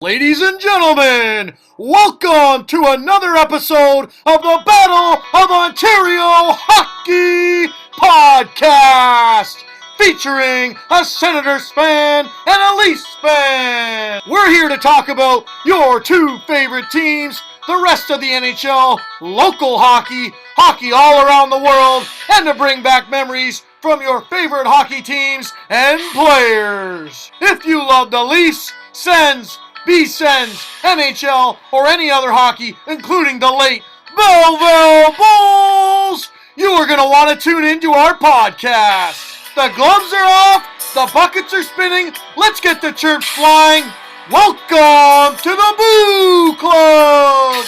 Ladies and gentlemen, welcome to another episode of the Battle of Ontario Hockey Podcast, featuring a Senators fan and a Leafs fan. We're here to talk about your two favorite teams, the rest of the NHL, local hockey, hockey all around the world, and to bring back memories from your favorite hockey teams and players. If you love the Leafs, Sens, B-Sens, NHL, or any other hockey, including the late Belleville Bulls, you are going to want to tune into our podcast. The gloves are off, the buckets are spinning, let's get the chirps flying. Welcome to the Boo Club!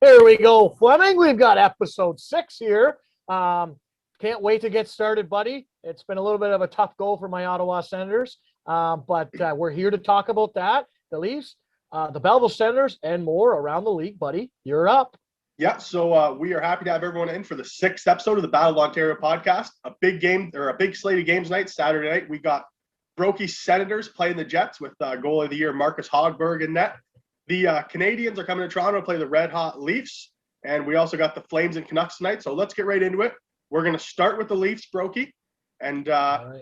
Here we go, Fleming. We've got episode 6 here. Can't wait to get started, buddy. It's been a little bit of a tough go for my Ottawa Senators, but we're here to talk about that, the Leafs, the Belleville Senators, and more around the league, buddy. You're up. Yeah, so we are happy to have everyone in for the 6th episode of the Battle of Ontario podcast. A big game, or a big slate of games tonight. Saturday night, we got Brokey Senators playing the Jets with goalie of the year Marcus Hogberg in net. The Canadiens are coming to Toronto to play the Red Hot Leafs, and we also got the Flames and Canucks tonight. So let's get right into it. We're going to start with the Leafs, Brokey. And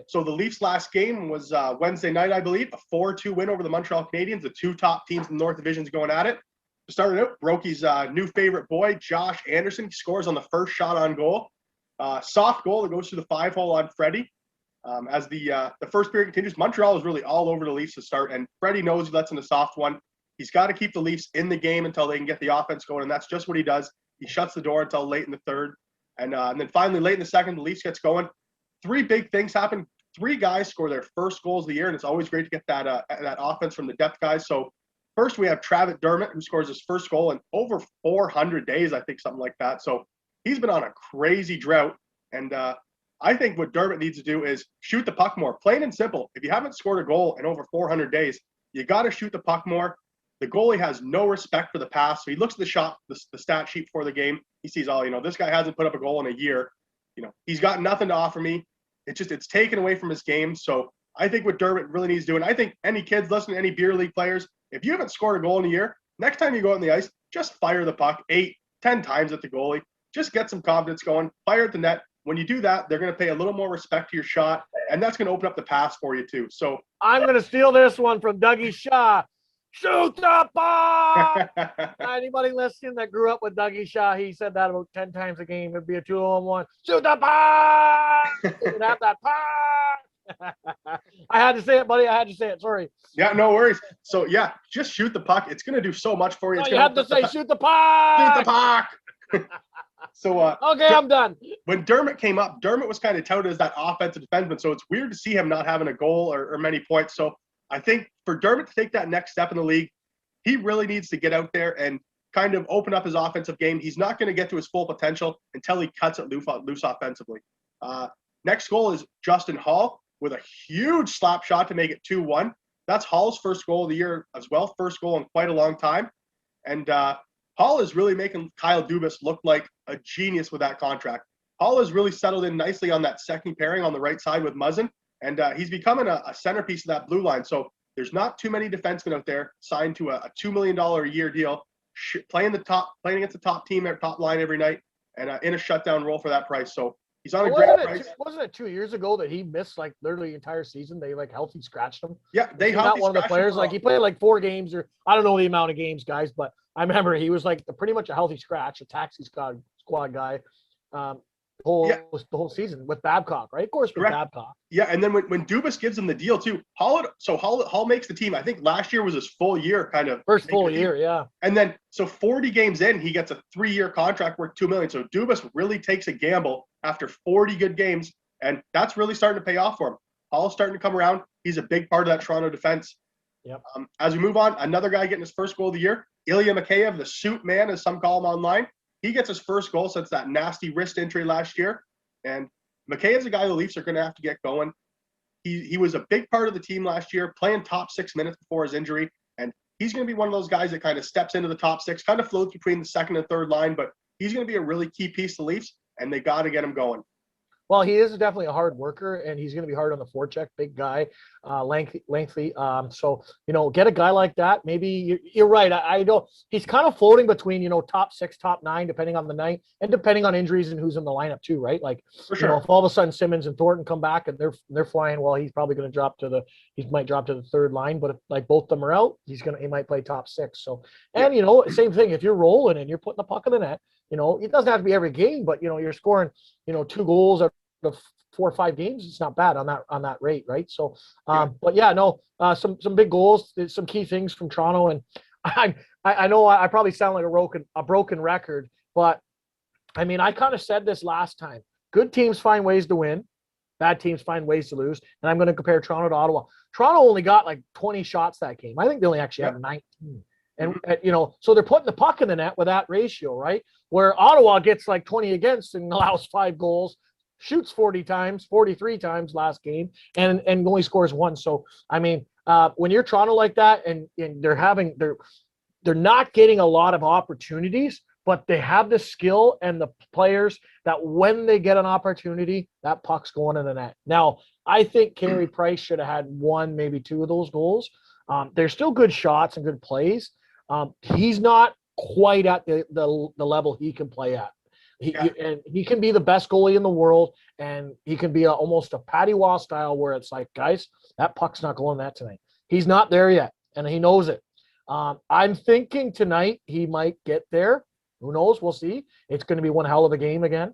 So the Leafs' last game was Wednesday night, I believe, a 4-2 win over the Montreal Canadiens, the two top teams in the North Divisions going at it. To start it out, Brokey's new favorite boy, Josh Anderson, scores on the first shot on goal. Soft goal that goes through the 5-hole on Freddie. As the first period continues, Montreal is really all over the Leafs to start, and Freddie knows he lets in a soft one. He's got to keep the Leafs in the game until they can get the offense going, and that's just what he does. He shuts the door until late in the third. And then finally, late in the second, the Leafs gets going. Three big things happen. Three guys score their first goals of the year, and it's always great to get that offense from the depth guys. So first, we have Travis Dermott, who scores his first goal in over 400 days, I think, something like that. So he's been on a crazy drought. And I think what Dermott needs to do is shoot the puck more. Plain and simple. If you haven't scored a goal in over 400 days, you got to shoot the puck more. The goalie has no respect for the pass. So he looks at the stat sheet before the game. He sees, this guy hasn't put up a goal in a year. He's got nothing to offer me. It's taken away from his game. So I think what Dermott really needs to do, and I think any kids listening, any beer league players, if you haven't scored a goal in a year, next time you go out on the ice, just fire the puck 8-10 times at the goalie. Just get some confidence going. Fire at the net. When you do that, they're going to pay a little more respect to your shot, and that's going to open up the pass for you too. So I'm going to steal this one from Dougie Shaw. Shoot the puck! Anybody listening that grew up with Dougie Shaw, he said that about 10 times a game. It'd be a 2-on-1. Shoot the puck! You'd have that puck! I had to say it, buddy. I had to say it. Sorry. Yeah, no worries. So, yeah, just shoot the puck. It's going to do so much for you. No, you have to say, shoot the puck! Shoot the puck! So, okay, I'm done. When Dermott came up, Dermott was kind of touted as that offensive defenseman, so it's weird to see him not having a goal or many points. So I think for Dermott to take that next step in the league, he really needs to get out there and kind of open up his offensive game. He's not going to get to his full potential until he cuts it loose offensively. Next goal is Justin Hall with a huge slap shot to make it 2-1. That's Hall's first goal of the year as well, first goal in quite a long time. And Hall is really making Kyle Dubas look like a genius with that contract. Hall has really settled in nicely on that second pairing on the right side with Muzzin. And he's becoming a centerpiece of that blue line. So there's not too many defensemen out there signed to a $2 million a year deal, playing against the top team, top line every night, and in a shutdown role for that price. So he's on a great price. Wasn't it 2 years ago that he missed like literally the entire season? They healthy scratched him. Yeah, they not one of the players. Like he played like 4 games, or I don't know the amount of games, guys, but I remember he was like pretty much a healthy scratch, a taxi squad guy. The whole season with Babcock, right? Of course, with Babcock. Yeah, and then when Dubas gives him the deal too, Hall makes the team. I think last year was his full year, kind of first full year, yeah. And then 40 games in, he gets a 3-year contract worth $2 million. So Dubas really takes a gamble after 40 good games, and that's really starting to pay off for him. Hall's starting to come around. He's a big part of that Toronto defense. Yep. As we move on, another guy getting his first goal of the year, Ilya Mikheyev, the suit man, as some call him online. He gets his first goal since that nasty wrist injury last year. And Mikheyev's a guy the Leafs are going to have to get going. He was a big part of the team last year, playing top 6 minutes before his injury. And he's going to be one of those guys that kind of steps into the top 6, kind of floats between the second and third line. But he's going to be a really key piece to the Leafs, and they got to get him going. Well, he is definitely a hard worker, and he's going to be hard on the forecheck. Big guy, lengthy. So get a guy like that. Maybe you're right. I know he's kind of floating between top 6, top 9, depending on the night, and depending on injuries and who's in the lineup too, right? Like For sure. if all of a sudden Simmons and Thornton come back and they're flying, well, he's probably going to he might drop to the third line. But if like both of them are out, he might play top 6. So and same thing. If you're rolling and you're putting the puck in the net, it doesn't have to be every game, but you're scoring 2 goals out of 4 or 5 games. It's not bad on that rate, right? So but yeah, no, some big goals, some key things from Toronto. And I know I probably sound like a broken record, but I mean, I kind of said this last time. Good teams find ways to win, bad teams find ways to lose. And I'm going to compare Toronto to Ottawa. Toronto only got like 20 shots that game. I think they only actually had 19. And, so they're putting the puck in the net with that ratio, right? Where Ottawa gets like 20 against and allows 5 goals, shoots 43 times last game, and only scores 1. So, I mean, when you're Toronto like that and they're not getting a lot of opportunities, but they have the skill and the players that when they get an opportunity, that puck's going in the net. Now, I think Carey Price should have had 1, maybe 2 of those goals. There's still good shots and good plays. He's not quite at the level he can play at. He can be the best goalie in the world, and he can be almost a Patty Waugh style where it's like, guys, that puck's not going in that tonight. He's not there yet, and he knows it. I'm thinking tonight he might get there. Who knows? We'll see. It's going to be one hell of a game again.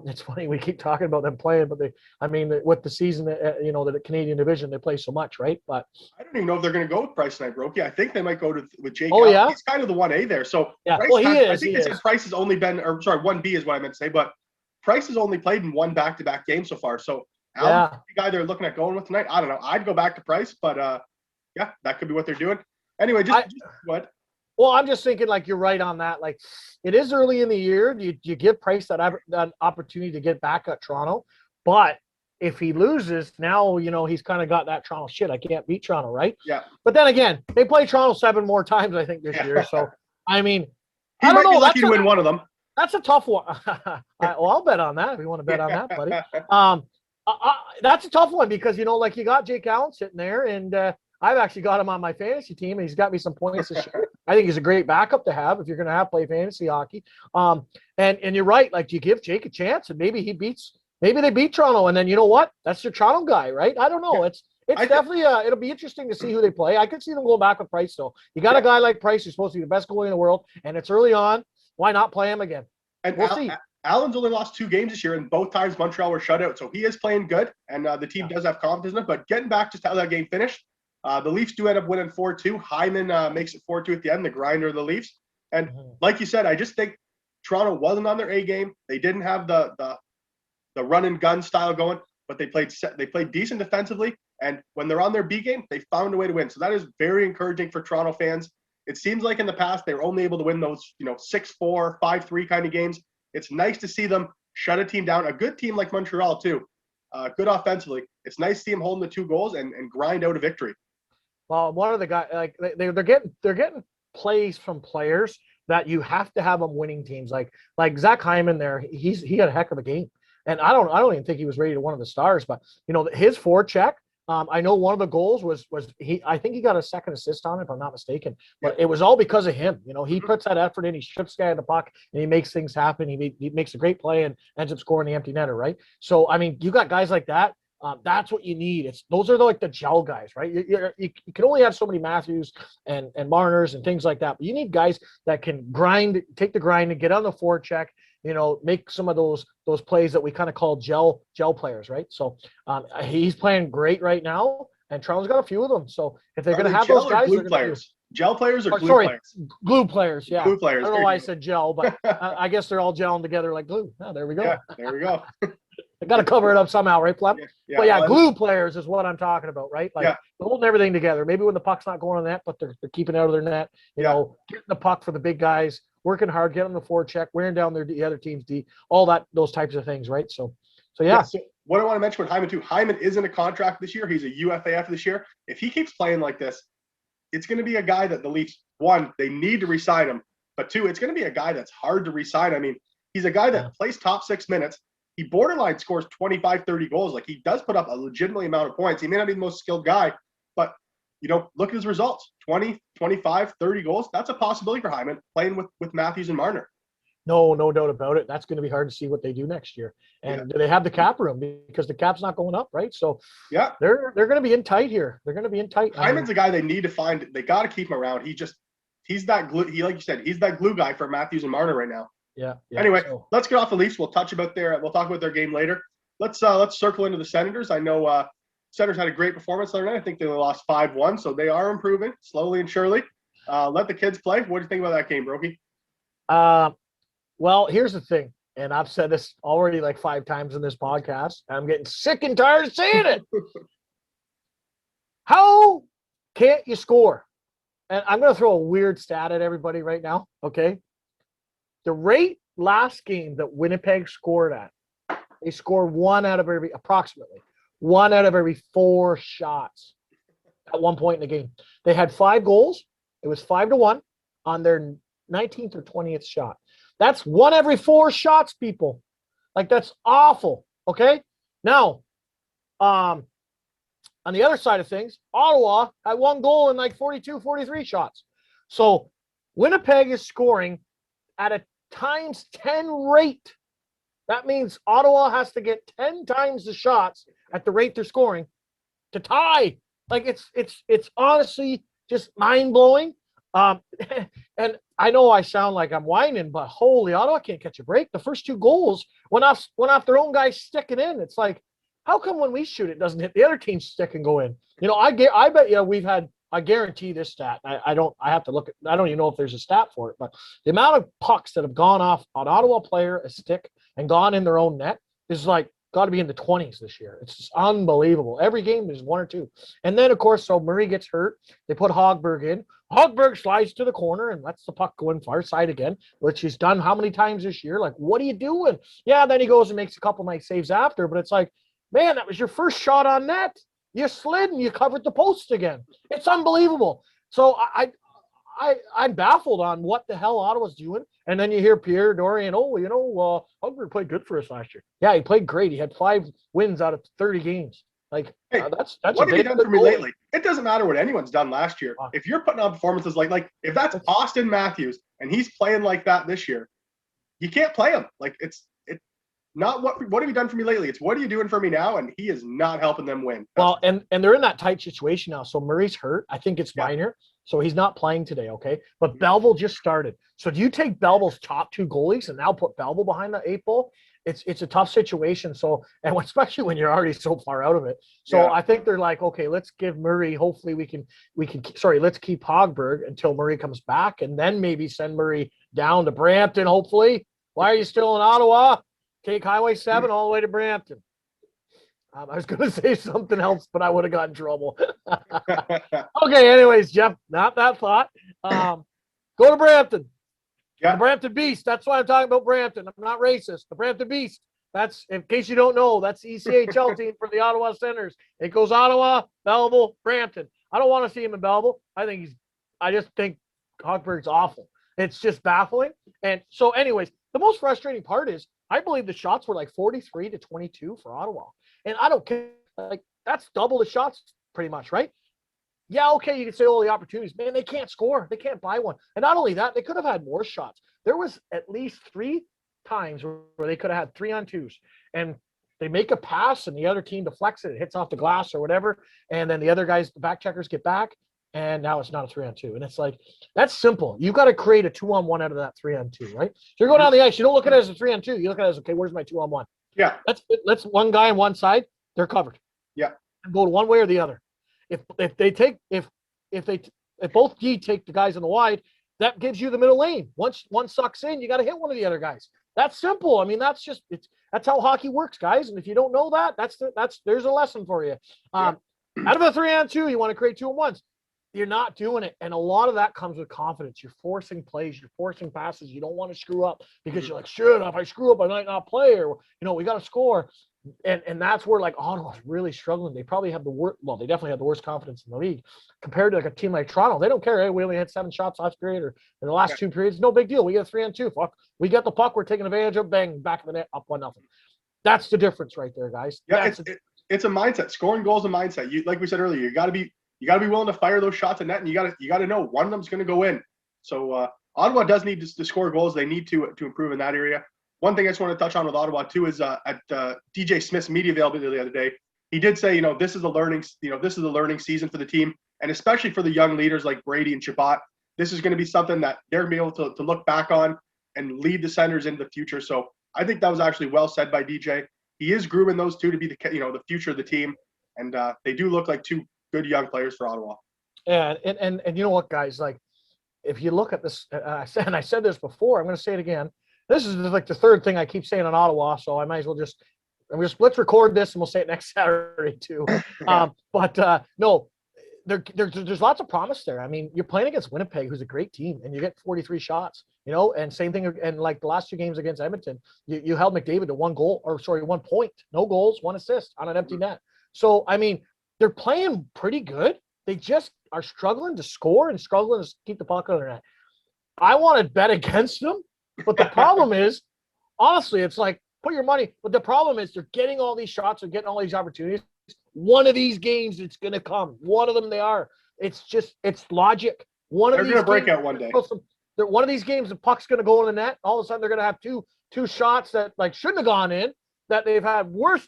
It's funny we keep talking about them playing, but with the season, the Canadian division, they play so much, right? But I don't even know if they're going to go with Price tonight, Brokey. I think they might go with Jake. Oh, yeah? He's kind of the 1A there. So yeah, Price I think they said Price has only been, 1B is what I meant to say, but Price has only played in 1 back-to-back game so far. So Allen's the guy they're looking at going with tonight. I don't know. I'd go back to Price, but that could be what they're doing. Anyway, just what? Well, I'm just thinking, like, you're right on that. Like, it is early in the year. You give Price that opportunity to get back at Toronto. But if he loses, now, he's kind of got that Toronto shit. I can't beat Toronto, right? Yeah. But then again, they play Toronto 7 more times, I think, this year. So, I mean, he I don't might know. be lucky to win one of them. That's a tough one. I'll bet on that if you want to bet on that, buddy. That's a tough one because, you got Jake Allen sitting there, and I've actually got him on my fantasy team, and he's got me some points this year. I think he's a great backup to have if you're going to play fantasy hockey. And you're right. Like, you give Jake a chance, and maybe they beat Toronto, and then you know what? That's your Toronto guy, right? I don't know. It's definitely it'll be interesting to see who they play. I could see them going back with Price though. You got a guy like Price who's supposed to be the best goalie in the world, and it's early on. Why not play him again? And we'll see. Allen's only lost 2 games this year, and both times Montreal were shut out. So he is playing good, and the team does have confidence in it. But getting back just how that game finished, the Leafs do end up winning 4-2. Hyman makes it 4-2 at the end, the grinder of the Leafs. And like you said, I just think Toronto wasn't on their A game. They didn't have the run and gun style going, but they played decent defensively. And when they're on their B game, they found a way to win. So that is very encouraging for Toronto fans. It seems like in the past they were only able to win those 6-4, 5-3 kind of games. It's nice to see them shut a team down, a good team like Montreal too, good offensively. It's nice to see them holding the 2 goals and grind out a victory. Well, one of the guys, like they're getting plays from players that you have to have them winning teams. Like Zach Hyman there, he had a heck of a game, and I don't even think he was rated one of the stars, but his forecheck. I know one of the goals was I think he got a second assist on it, if I'm not mistaken, but it was all because of him. He puts that effort in, he strips guy in the puck, and he makes things happen. He makes a great play and ends up scoring the empty netter, right? So, I mean, you got guys like that. That's what you need. Those are like the gel guys, right? You can only have so many Matthews and Marners and things like that, but you need guys that can take the grind and get on the forecheck, make some of those plays that we kind of call gel players, right? So he's playing great right now, and Toronto's got a few of them. So if they're going to have those guys, glue players. Gel players or glue players? Glue players, yeah. Glue players. I don't know why I said gel, but I guess they're all gelling together like glue. Oh, there we go. Yeah, there we go. I got to cover it up somehow, right, Flep? Yeah, but yeah, glue players is what I'm talking about, right? Like they're holding everything together. Maybe when the puck's not going on the net, but they're keeping it out of their net. Getting the puck for the big guys, working hard, getting the forecheck, wearing down the other team's D, all those types of things, right? So yeah. So what I want to mention with Hyman too, Hyman is in a contract this year. He's a UFA after this year. If he keeps playing like this, it's going to be a guy that the Leafs, 1, they need to re-sign him, but 2, it's going to be a guy that's hard to re-sign. I mean, he's a guy that plays top 6 minutes. he borderline scores 25, 30 goals. Like, he does put up a legitimately amount of points. He may not be the most skilled guy, but, look at his results. 20, 25, 30 goals. That's a possibility for Hyman playing with Matthews and Marner. No doubt about it. That's going to be hard to see what they do next year. And do they have the cap room? Because the cap's not going up, right? So yeah, they're going to be in tight here. They're going to be in tight. Hyman's a guy they need to find. They got to keep him around. He's that glue. Like you said, he's that glue guy for Matthews and Marner right now. Yeah. Anyway, let's get off the Leafs. We'll talk about their game later. Let's circle into the Senators. I know Senators had a great performance the other night. I think they only lost 5-1, so they are improving slowly and surely. Let the kids play. What do you think about that game, Brokey? Well, here's the thing, and I've said this already like 5 times in this podcast. I'm getting sick and tired of saying it. How can't you score? And I'm going to throw a weird stat at everybody right now, okay? The rate last game that Winnipeg scored at, they scored approximately one out of every 4 shots at one point in the game. They had 5 goals. It was 5-1 on their 19th or 20th shot. That's 1 every 4 shots, people. Like, that's awful. Okay. Now, on the other side of things, Ottawa had 1 goal in like 42, 43 shots. So Winnipeg is scoring at a times 10 rate. That means Ottawa has to get 10 times the shots at the rate they're scoring to tie. Like, it's honestly just mind blowing. And I know I sound like I'm whining, but holy, Ottawa can't catch a break. The first 2 goals went off their own guys sticking in. It's like, how come when we shoot it doesn't hit the other team's stick and go in? I bet we've had. I guarantee this stat. I have to look at. I don't even know if there's a stat for it, but the amount of pucks that have gone off an Ottawa player, a stick, and gone in their own net is like got to be in the 20s this year. It's just unbelievable. Every game there's 1 or 2. And then, of course, so Murray gets hurt. They put Hogberg in. Hogberg slides to the corner and lets the puck go in far side again, which he's done how many times this year? Like, what are you doing? Yeah, then he goes and makes a couple nice saves after, but it's like, man, that was your first shot on net. You slid and you covered the post again. It's unbelievable. So I'm baffled on what the hell Ottawa's doing. And then you hear Pierre Dorian, Hogberg played good for us last year. Yeah, he played great. He had 5 wins out of 30 games. Like, hey, that's what have you done for me lately? It doesn't matter what anyone's done last year. If you're putting on performances like if that's Austin Matthews and he's playing like that this year, you can't play him. Like, it's not what have you done for me lately? It's what are you doing for me now? And he is not helping them win. Well, and they're in that tight situation now. So Murray's hurt. I think it's minor. So he's not playing today, okay? But Belleville just started. So do you take Belleville's top 2 goalies and now put Belleville behind the 8 ball? It's a tough situation. So, and especially when you're already so far out of it. So I think they're like, okay, let's give Murray. Hopefully let's keep Hogberg until Murray comes back, and then maybe send Murray down to Brampton. Hopefully. Why are you still in Ottawa? Take Highway 7 all the way to Brampton. I was going to say something else, but I would have got in trouble. Okay, anyways, Jeff, not that thought. Go to Brampton. Yeah. The Brampton Beast. That's why I'm talking about Brampton. I'm not racist. The Brampton Beast. That's, in case you don't know, that's the ECHL team for the Ottawa Senators. It goes Ottawa, Belleville, Brampton. I don't want to see him in Belleville. I just think Hogberg's awful. It's just baffling. And so anyways, the most frustrating part is I believe the shots were like 43-22 for Ottawa. And I don't care. Like, that's double the shots pretty much, right? Yeah, okay, you can say all the opportunities. Man, they can't score. They can't buy one. And not only that, they could have had more shots. There was at least 3 times where they could have had 3-on-2s. And they make a pass and the other team deflects it. It hits off the glass or whatever. And then the other guys, the back checkers, get back. And now it's not a 3-on-2. And it's like, that's simple. You've got to create a 2-on-1 out of that 3-on-2, right? So you're going down the ice. You don't look at it as a 3-on-2. You look at it as, okay, where's my 2-on-1? Yeah. Let's one guy on one side. They're covered. Yeah. And go to one way or the other. If both D take the guys on the wide, that gives you the middle lane. Once one sucks in, you got to hit one of the other guys. That's simple. I mean, that's how hockey works, guys. And if you don't know that, there's a lesson for you. Out of a 3-on-2, you want to create 2-on-1s. You're not doing it. And a lot of that comes with confidence. You're forcing plays. You're forcing passes. You don't want to screw up because you're like, sure, if I screw up, I might not play, or, we got to score. And that's where, like, Ottawa's really struggling. They probably have the worst. Well, they definitely have the worst confidence in the league compared to like a team like Toronto. They don't care. Hey, we only had 7 shots last period or in the last 2 periods. No big deal. We get a 3-on-2. Fuck. We get the puck. We're taking advantage of. Bang, back of the net, up 1-0. That's the difference right there, guys. Yeah, it's a mindset. Scoring goals is a mindset. You, like we said earlier, you got to be willing to fire those shots at net, and you got to know one of them's going to go in. So Ottawa does need to score goals. They need to improve in that area. One thing I just want to touch on with Ottawa too is at DJ Smith's media availability the other day, he did say, this is a learning season for the team, and especially for the young leaders like Brady and Chabot. This is going to be something that they're going to be able to look back on and lead the Senators into the future. So I think that was actually well said by DJ. He is grooming those two to be the future of the team, and they do look like two good young players for Ottawa. Yeah, and you know what, guys? Like, if you look at this, I said this before, I'm going to say it again. This is like the third thing I keep saying on Ottawa, so I might as well let's record this and we'll say it next Saturday too. No, there's lots of promise there. I mean, you're playing against Winnipeg, who's a great team, and you get 43 shots, and same thing. And like the last two games against Edmonton, you held McDavid to 1 point, no goals, 1 assist on an empty net. So, I mean, they're playing pretty good. They just are struggling to score and struggling to keep the puck on their net. I want to bet against them, but the problem is, honestly, it's like, put your money. But the problem is they're getting all these shots, they're getting all these opportunities. One of these games, it's going to come. One of them they are. It's logic. They're going to break out one day. One of these games, the puck's going to go in the net. All of a sudden, they're going to have two shots that like shouldn't have gone in, that they've had way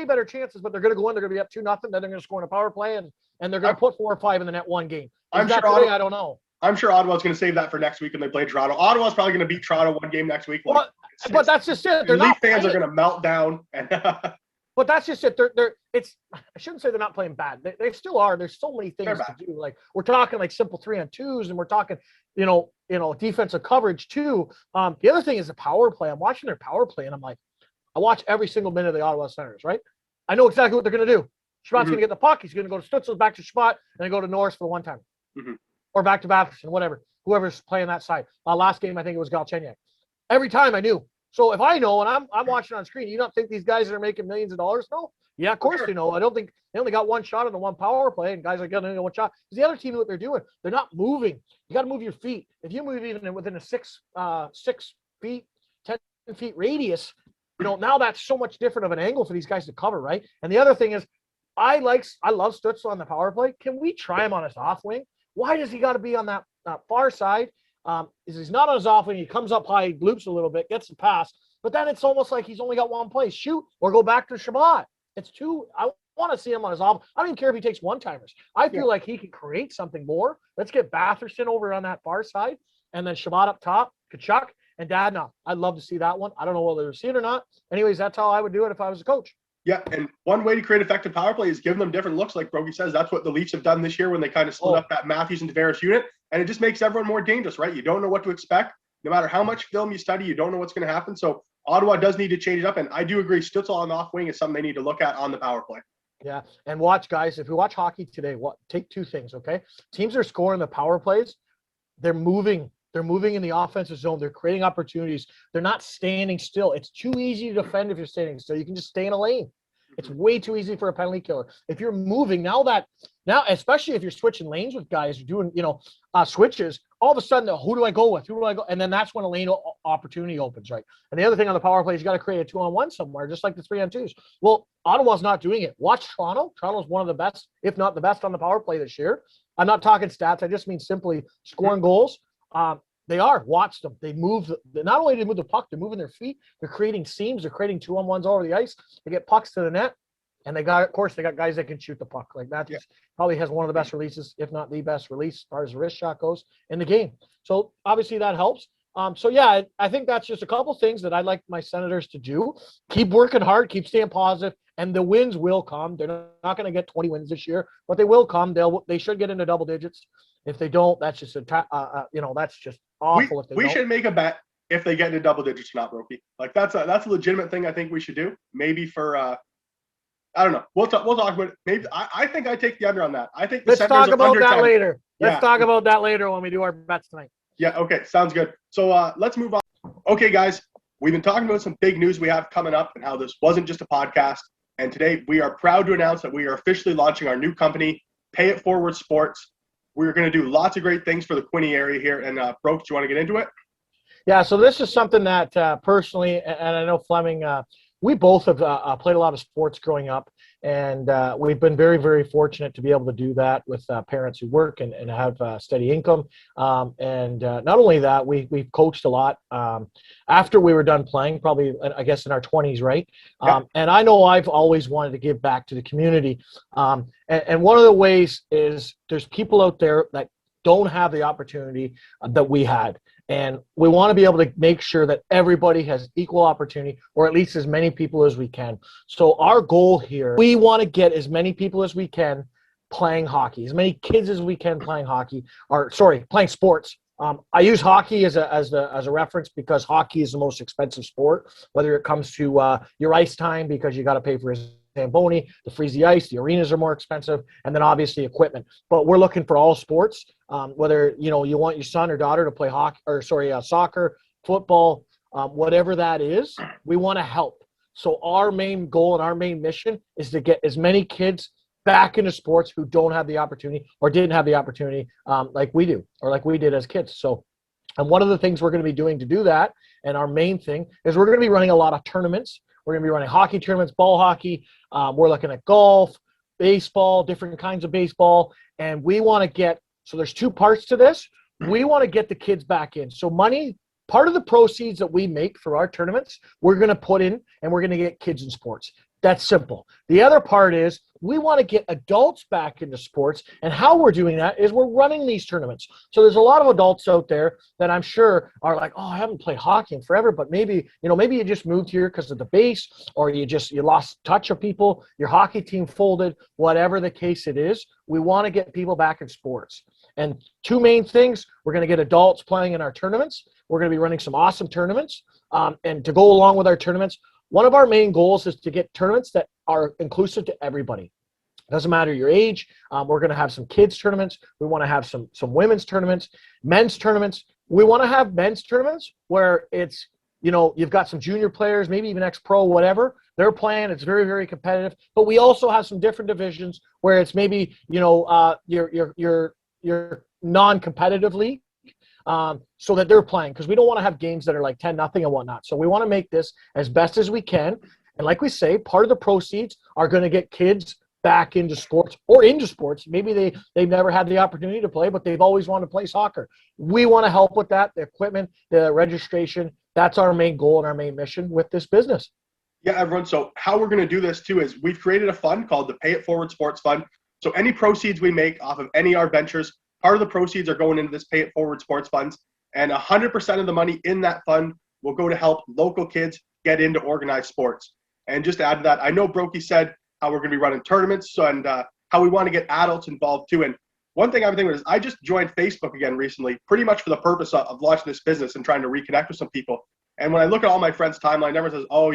better chances, but they're going to go in. They're going to be up 2-0. Then they're going to score in a power play, and they're going to put 4 or 5 in the net one game. I don't know. I'm sure Ottawa's going to save that for next week when they play Toronto. Ottawa's probably going to beat Toronto one game next week. But that's just it. Leaf fans are going to melt down. But that's just it. I shouldn't say they're not playing bad. They still are. There's so many things to do. Like, we're talking like simple 3-on-2s, and we're talking, defensive coverage too. The other thing is the power play. I'm watching their power play, and I'm like, I watch every single minute of the Ottawa Senators, right? I know exactly what they're going to do. Shabbat's going to get the puck. He's going to go to Stützle, back to Shabbat, and then go to Norris for the one time. Or back to Batherson, whatever. Whoever's playing that side. Last game, I think it was Galchenyuk. Every time I knew. So if I know, and I'm watching on screen, you don't think these guys are making millions of dollars? No. Yeah, of course they know. I don't think they only got one shot on the one power play, and guys are getting one shot. Because the other team, what they're doing, they're not moving. You got to move your feet. If you move even within a 6 feet, 10 feet radius, now that's so much different of an angle for these guys to cover, right? And the other thing is, I love Stützle on the power play. Can we try him on his off wing? Why does he got to be on that far side? He's not on his off wing. He comes up high, loops a little bit, gets the pass, but then it's almost like he's only got one play: shoot or go back to Shabbat. It's two. I want to see him on his off. I don't even care if he takes one-timers. I feel like he can create something more. Let's get Batherson over on that far side, and then Shabbat up top, Kachuk and Dadna. I'd love to see that one. I don't know whether they're seeing it or not. Anyways, that's how I would do it if I was a coach. Yeah, and one way to create effective power play is giving them different looks, like Brody says. That's what the Leafs have done this year when they kind of split up that Matthews and Tavares unit, and it just makes everyone more dangerous, right? You don't know what to expect. No matter how much film you study, you don't know what's going to happen. So Ottawa does need to change it up, and I do agree Stützle on the off wing is something they need to look at on the power play. Yeah, and watch, guys, if you watch hockey today, take two things, okay? Teams are scoring the power plays. They're moving. They're moving in the offensive zone. They're creating opportunities. They're not standing still. It's too easy to defend if you're standing still. You can just stay in a lane. It's way too easy for a penalty killer. If you're moving now, especially if you're switching lanes with guys, you're doing, switches, all of a sudden, who do I go with? Who do I go? And then that's when a lane opportunity opens, right? And the other thing on the power play is you got to create a 2-on-1 somewhere, just like the 3-on-2s. Well, Ottawa's not doing it. Watch Toronto. Toronto's one of the best, if not the best on the power play this year. I'm not talking stats. I just mean simply scoring goals. They are. Watch them. They move. Not only do they move the puck, they're moving their feet. They're creating seams. They're creating 2-on-1s over the ice. They get pucks to the net. And they got guys that can shoot the puck. Like that probably has one of the best releases, if not the best release as far as the wrist shot goes in the game. So obviously that helps. I think that's just a couple things that I'd like my Senators to do. Keep working hard, keep staying positive, and the wins will come. They're not going to get 20 wins this year, but they will come. They should get into double digits. If they don't, that's just that's just awful. We should make a bet if they get into double digits or not, Brokey. Like that's a legitimate thing I think we should do. Maybe for I don't know. We'll talk about it. Maybe I think I take the under on that. I think let's talk about that later. Let's talk about that later when we do our bets tonight. Yeah. Okay. Sounds good. So let's move on. Okay, guys. We've been talking about some big news we have coming up and how this wasn't just a podcast. And today we are proud to announce that we are officially launching our new company, Pay It Forward Sports. We're going to do lots of great things for the Quinte area here. And Broke, do you want to get into it? Yeah. So this is something that personally, and I know Fleming we both have played a lot of sports growing up, and we've been very, very fortunate to be able to do that with parents who work and have steady income. Not only that, we've coached a lot after we were done playing, probably, I guess, in our 20s, right? Yep. And I know I've always wanted to give back to the community. And one of the ways is there's people out there that don't have the opportunity that we had. And we want to be able to make sure that everybody has equal opportunity, or at least as many people as we can. So our goal here, we want to get as many people as we can playing hockey, as many kids as we can playing hockey, playing sports. I use hockey as a reference because hockey is the most expensive sport, whether it comes to your ice time, because you got to pay for his Zamboni, to freeze the ice, the arenas are more expensive, and then obviously equipment. But we're looking for all sports, whether you want your son or daughter to play soccer, football, whatever that is, we want to help. So our main goal and our main mission is to get as many kids back into sports who don't have the opportunity or didn't have the opportunity like we do, or like we did as kids. So, and one of the things we're going to be doing to do that, and our main thing, is we're going to be running a lot of tournaments. We're going to be running hockey tournaments, ball hockey. We're looking at golf, baseball, different kinds of baseball. And we want to so there's two parts to this. We want to get the kids back in. So part of the proceeds that we make for our tournaments, we're going to put in, and we're going to get kids in sports. That's simple. The other part is we want to get adults back into sports, and how we're doing that is we're running these tournaments. So there's a lot of adults out there that I'm sure are like, oh, I haven't played hockey in forever, but maybe you just moved here because of the base, or you lost touch of people, your hockey team folded, whatever the case it is. We want to get people back in sports. And two main things, we're going to get adults playing in our tournaments. We're going to be running some awesome tournaments. And to go along with our tournaments, one of our main goals is to get tournaments that are inclusive to everybody. Doesn't matter your age. We're going to have some kids tournaments. We want to have some women's tournaments, men's tournaments. We want to have men's tournaments where it's, you've got some junior players, maybe even ex-pro, whatever. They're playing. It's very, very competitive. But we also have some different divisions where it's maybe, your non-competitive league. So that they're playing, because we don't want to have games that are like 10-0 and whatnot. So we want to make this as best as we can. And like we say, part of the proceeds are going to get kids back into sports, or into sports. Maybe they've never had the opportunity to play, but they've always wanted to play soccer. We want to help with that, the equipment, the registration. That's our main goal and our main mission with this business. Yeah, everyone. So how we're going to do this too is we've created a fund called the Pay It Forward Sports Fund. So any proceeds we make off of any of our ventures, part of the proceeds are going into this Pay It Forward Sports Funds, and 100% of the money in that fund will go to help local kids get into organized sports. And just to add to that, I know Brokey said how we're going to be running tournaments, and how we want to get adults involved too. And one thing I'm thinking is I just joined Facebook again recently, pretty much for the purpose of launching this business and trying to reconnect with some people. And when I look at all my friends' timeline, everyone says, oh,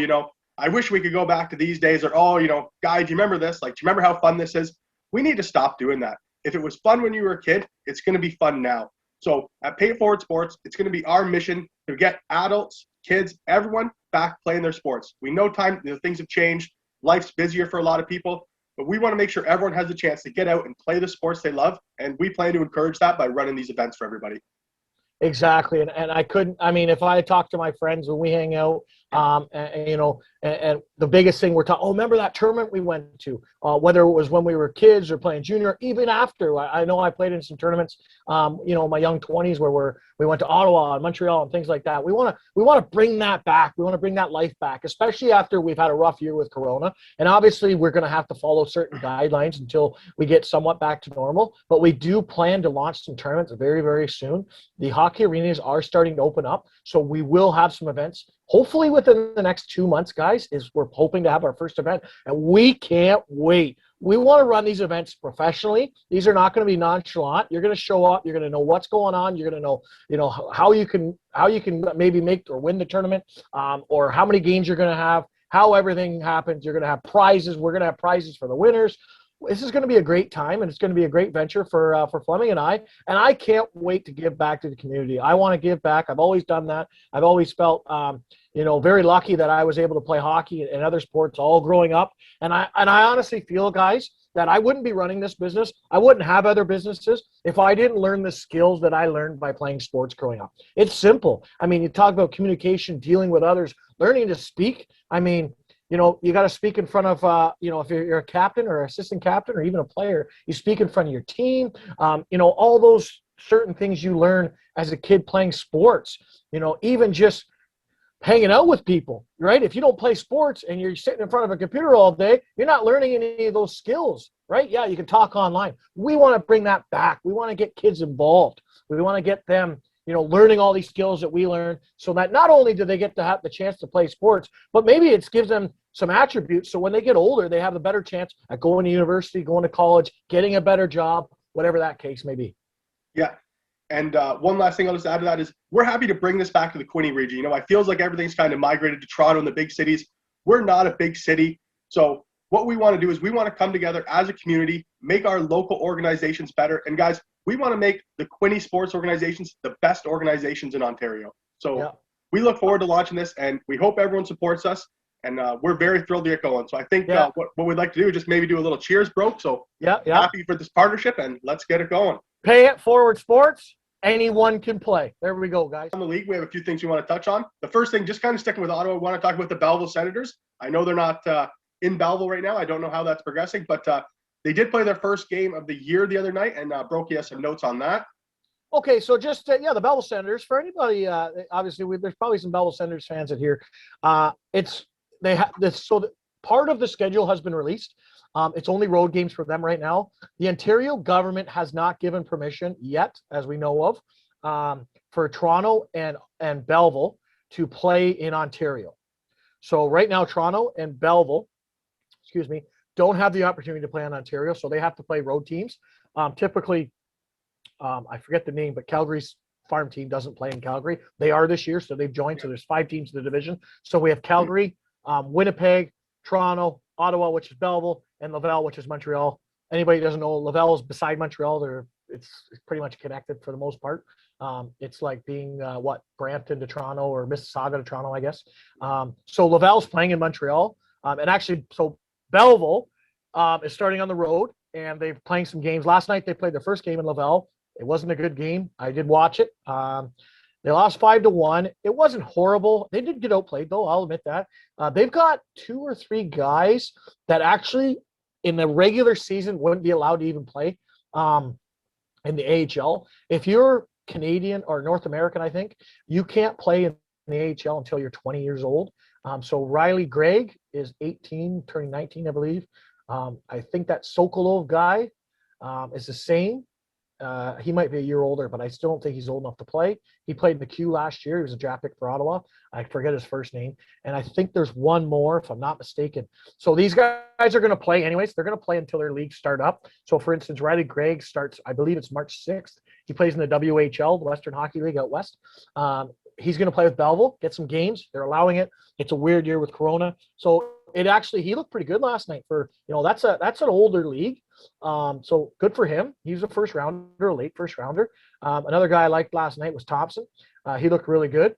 I wish we could go back to these days, or, oh, guy, do you remember this? Like, do you remember how fun this is? We need to stop doing that. If it was fun when you were a kid, it's going to be fun now. So at Pay It Forward Sports, it's going to be our mission to get adults, kids, everyone back playing their sports. We know things have changed. Life's busier for a lot of people, but we want to make sure everyone has a chance to get out and play the sports they love. And we plan to encourage that by running these events for everybody. Exactly. And if I talk to my friends when we hang out, and the biggest thing we're talking, remember that tournament we went to, whether it was when we were kids or playing junior, even after. I know I played in some tournaments, my young 20s where we went to Ottawa and Montreal and things like that. We want to bring that back. We want to bring that life back, especially after we've had a rough year with Corona. And obviously we're going to have to follow certain guidelines until we get somewhat back to normal. But we do plan to launch some tournaments very, very soon. The hockey arenas are starting to open up, so we will have some events. Hopefully within the next 2 months, guys, is we're hoping to have our first event, and we can't wait. We want to run these events professionally. These are not going to be nonchalant. You're going to show up. You're going to know what's going on. You're going to know, how you can maybe make or win the tournament, or how many games you're going to have, how everything happens. You're going to have prizes. We're going to have prizes for the winners. This is going to be a great time, and it's going to be a great venture for Fleming and I can't wait to give back to the community. I want to give back. I've always done that. I've always felt, very lucky that I was able to play hockey and other sports all growing up. And I honestly feel, guys, that I wouldn't be running this business. I wouldn't have other businesses if I didn't learn the skills that I learned by playing sports growing up. It's simple. You talk about communication, dealing with others, learning to speak. you got to speak in front of, if you're a captain or assistant captain or even a player, you speak in front of your team. All those certain things you learn as a kid playing sports, even just hanging out with people, right? If you don't play sports and you're sitting in front of a computer all day, you're not learning any of those skills, right? Yeah, you can talk online. We want to bring that back. We want to get kids involved. We want to get them, learning all these skills that we learn, so that not only do they get to have the chance to play sports, but maybe it gives them some attributes. So when they get older, they have a better chance at going to university, going to college, getting a better job, whatever that case may be. Yeah. And one last thing I'll just add to that is we're happy to bring this back to the Quinte region. It feels like everything's kind of migrated to Toronto and the big cities. We're not a big city. So what we want to do is we want to come together as a community, make our local organizations better. And guys, we want to make the Quinte sports organizations the best organizations in Ontario. So we look forward to launching this, and we hope everyone supports us. And we're very thrilled to get going. So I think what we'd like to do is just maybe do a little cheers, Broke. So happy for this partnership, and let's get it going. Pay it forward sports. Anyone can play. There we go, guys. On the league, we have a few things we want to touch on. The first thing, just kind of sticking with Ottawa, we want to talk about the Belleville Senators. I know they're not in Belleville right now. I don't know how that's progressing, but they did play their first game of the year the other night, and Broke has some notes on that. Okay, so just the Belleville Senators. For anybody, obviously, there's probably some Belleville Senators fans in here. Part of the schedule has been released. It's only road games for them right now. The Ontario government has not given permission yet, as we know of, for Toronto and Belleville to play in Ontario. So right now, Toronto and Belleville, don't have the opportunity to play in Ontario, so they have to play road teams. Typically, I forget the name, but Calgary's farm team doesn't play in Calgary. They are this year, so they've joined. So there's 5 teams in the division. So we have Calgary, Winnipeg, Toronto, Ottawa, which is Belleville, and Laval, which is Montreal. Anybody who doesn't know, Laval is beside Montreal. It's pretty much connected for the most part. It's like being Brampton to Toronto or Mississauga to Toronto, I guess. So Laval's playing in Montreal, and actually, so Belleville is starting on the road, and they're playing some games. Last night they played their first game in Laval. It wasn't a good game. I did watch it. They lost 5-1. It wasn't horrible. They did get outplayed, though. I'll admit that. They've got 2 or 3 guys that actually in the regular season wouldn't be allowed to even play in the AHL. If you're Canadian or North American, I think, you can't play in the AHL until you're 20 years old. So Riley Gregg is 18, turning 19, I believe. I think that Sokolov guy is the same. He might be a year older, but I still don't think he's old enough to play. He played in the Q last year. He was a draft pick for Ottawa. I forget his first name. And I think there's one more, if I'm not mistaken. So these guys are going to play anyways. They're going to play until their leagues start up. So, for instance, Riley Gregg starts, I believe it's March 6th. He plays in the WHL, the Western Hockey League out west. He's going to play with Belleville, get some games. They're allowing it. It's a weird year with Corona. So he looked pretty good last night for, that's an older league. So good for him. He's a first rounder, a late first rounder. Another guy I liked last night was Thompson. He looked really good.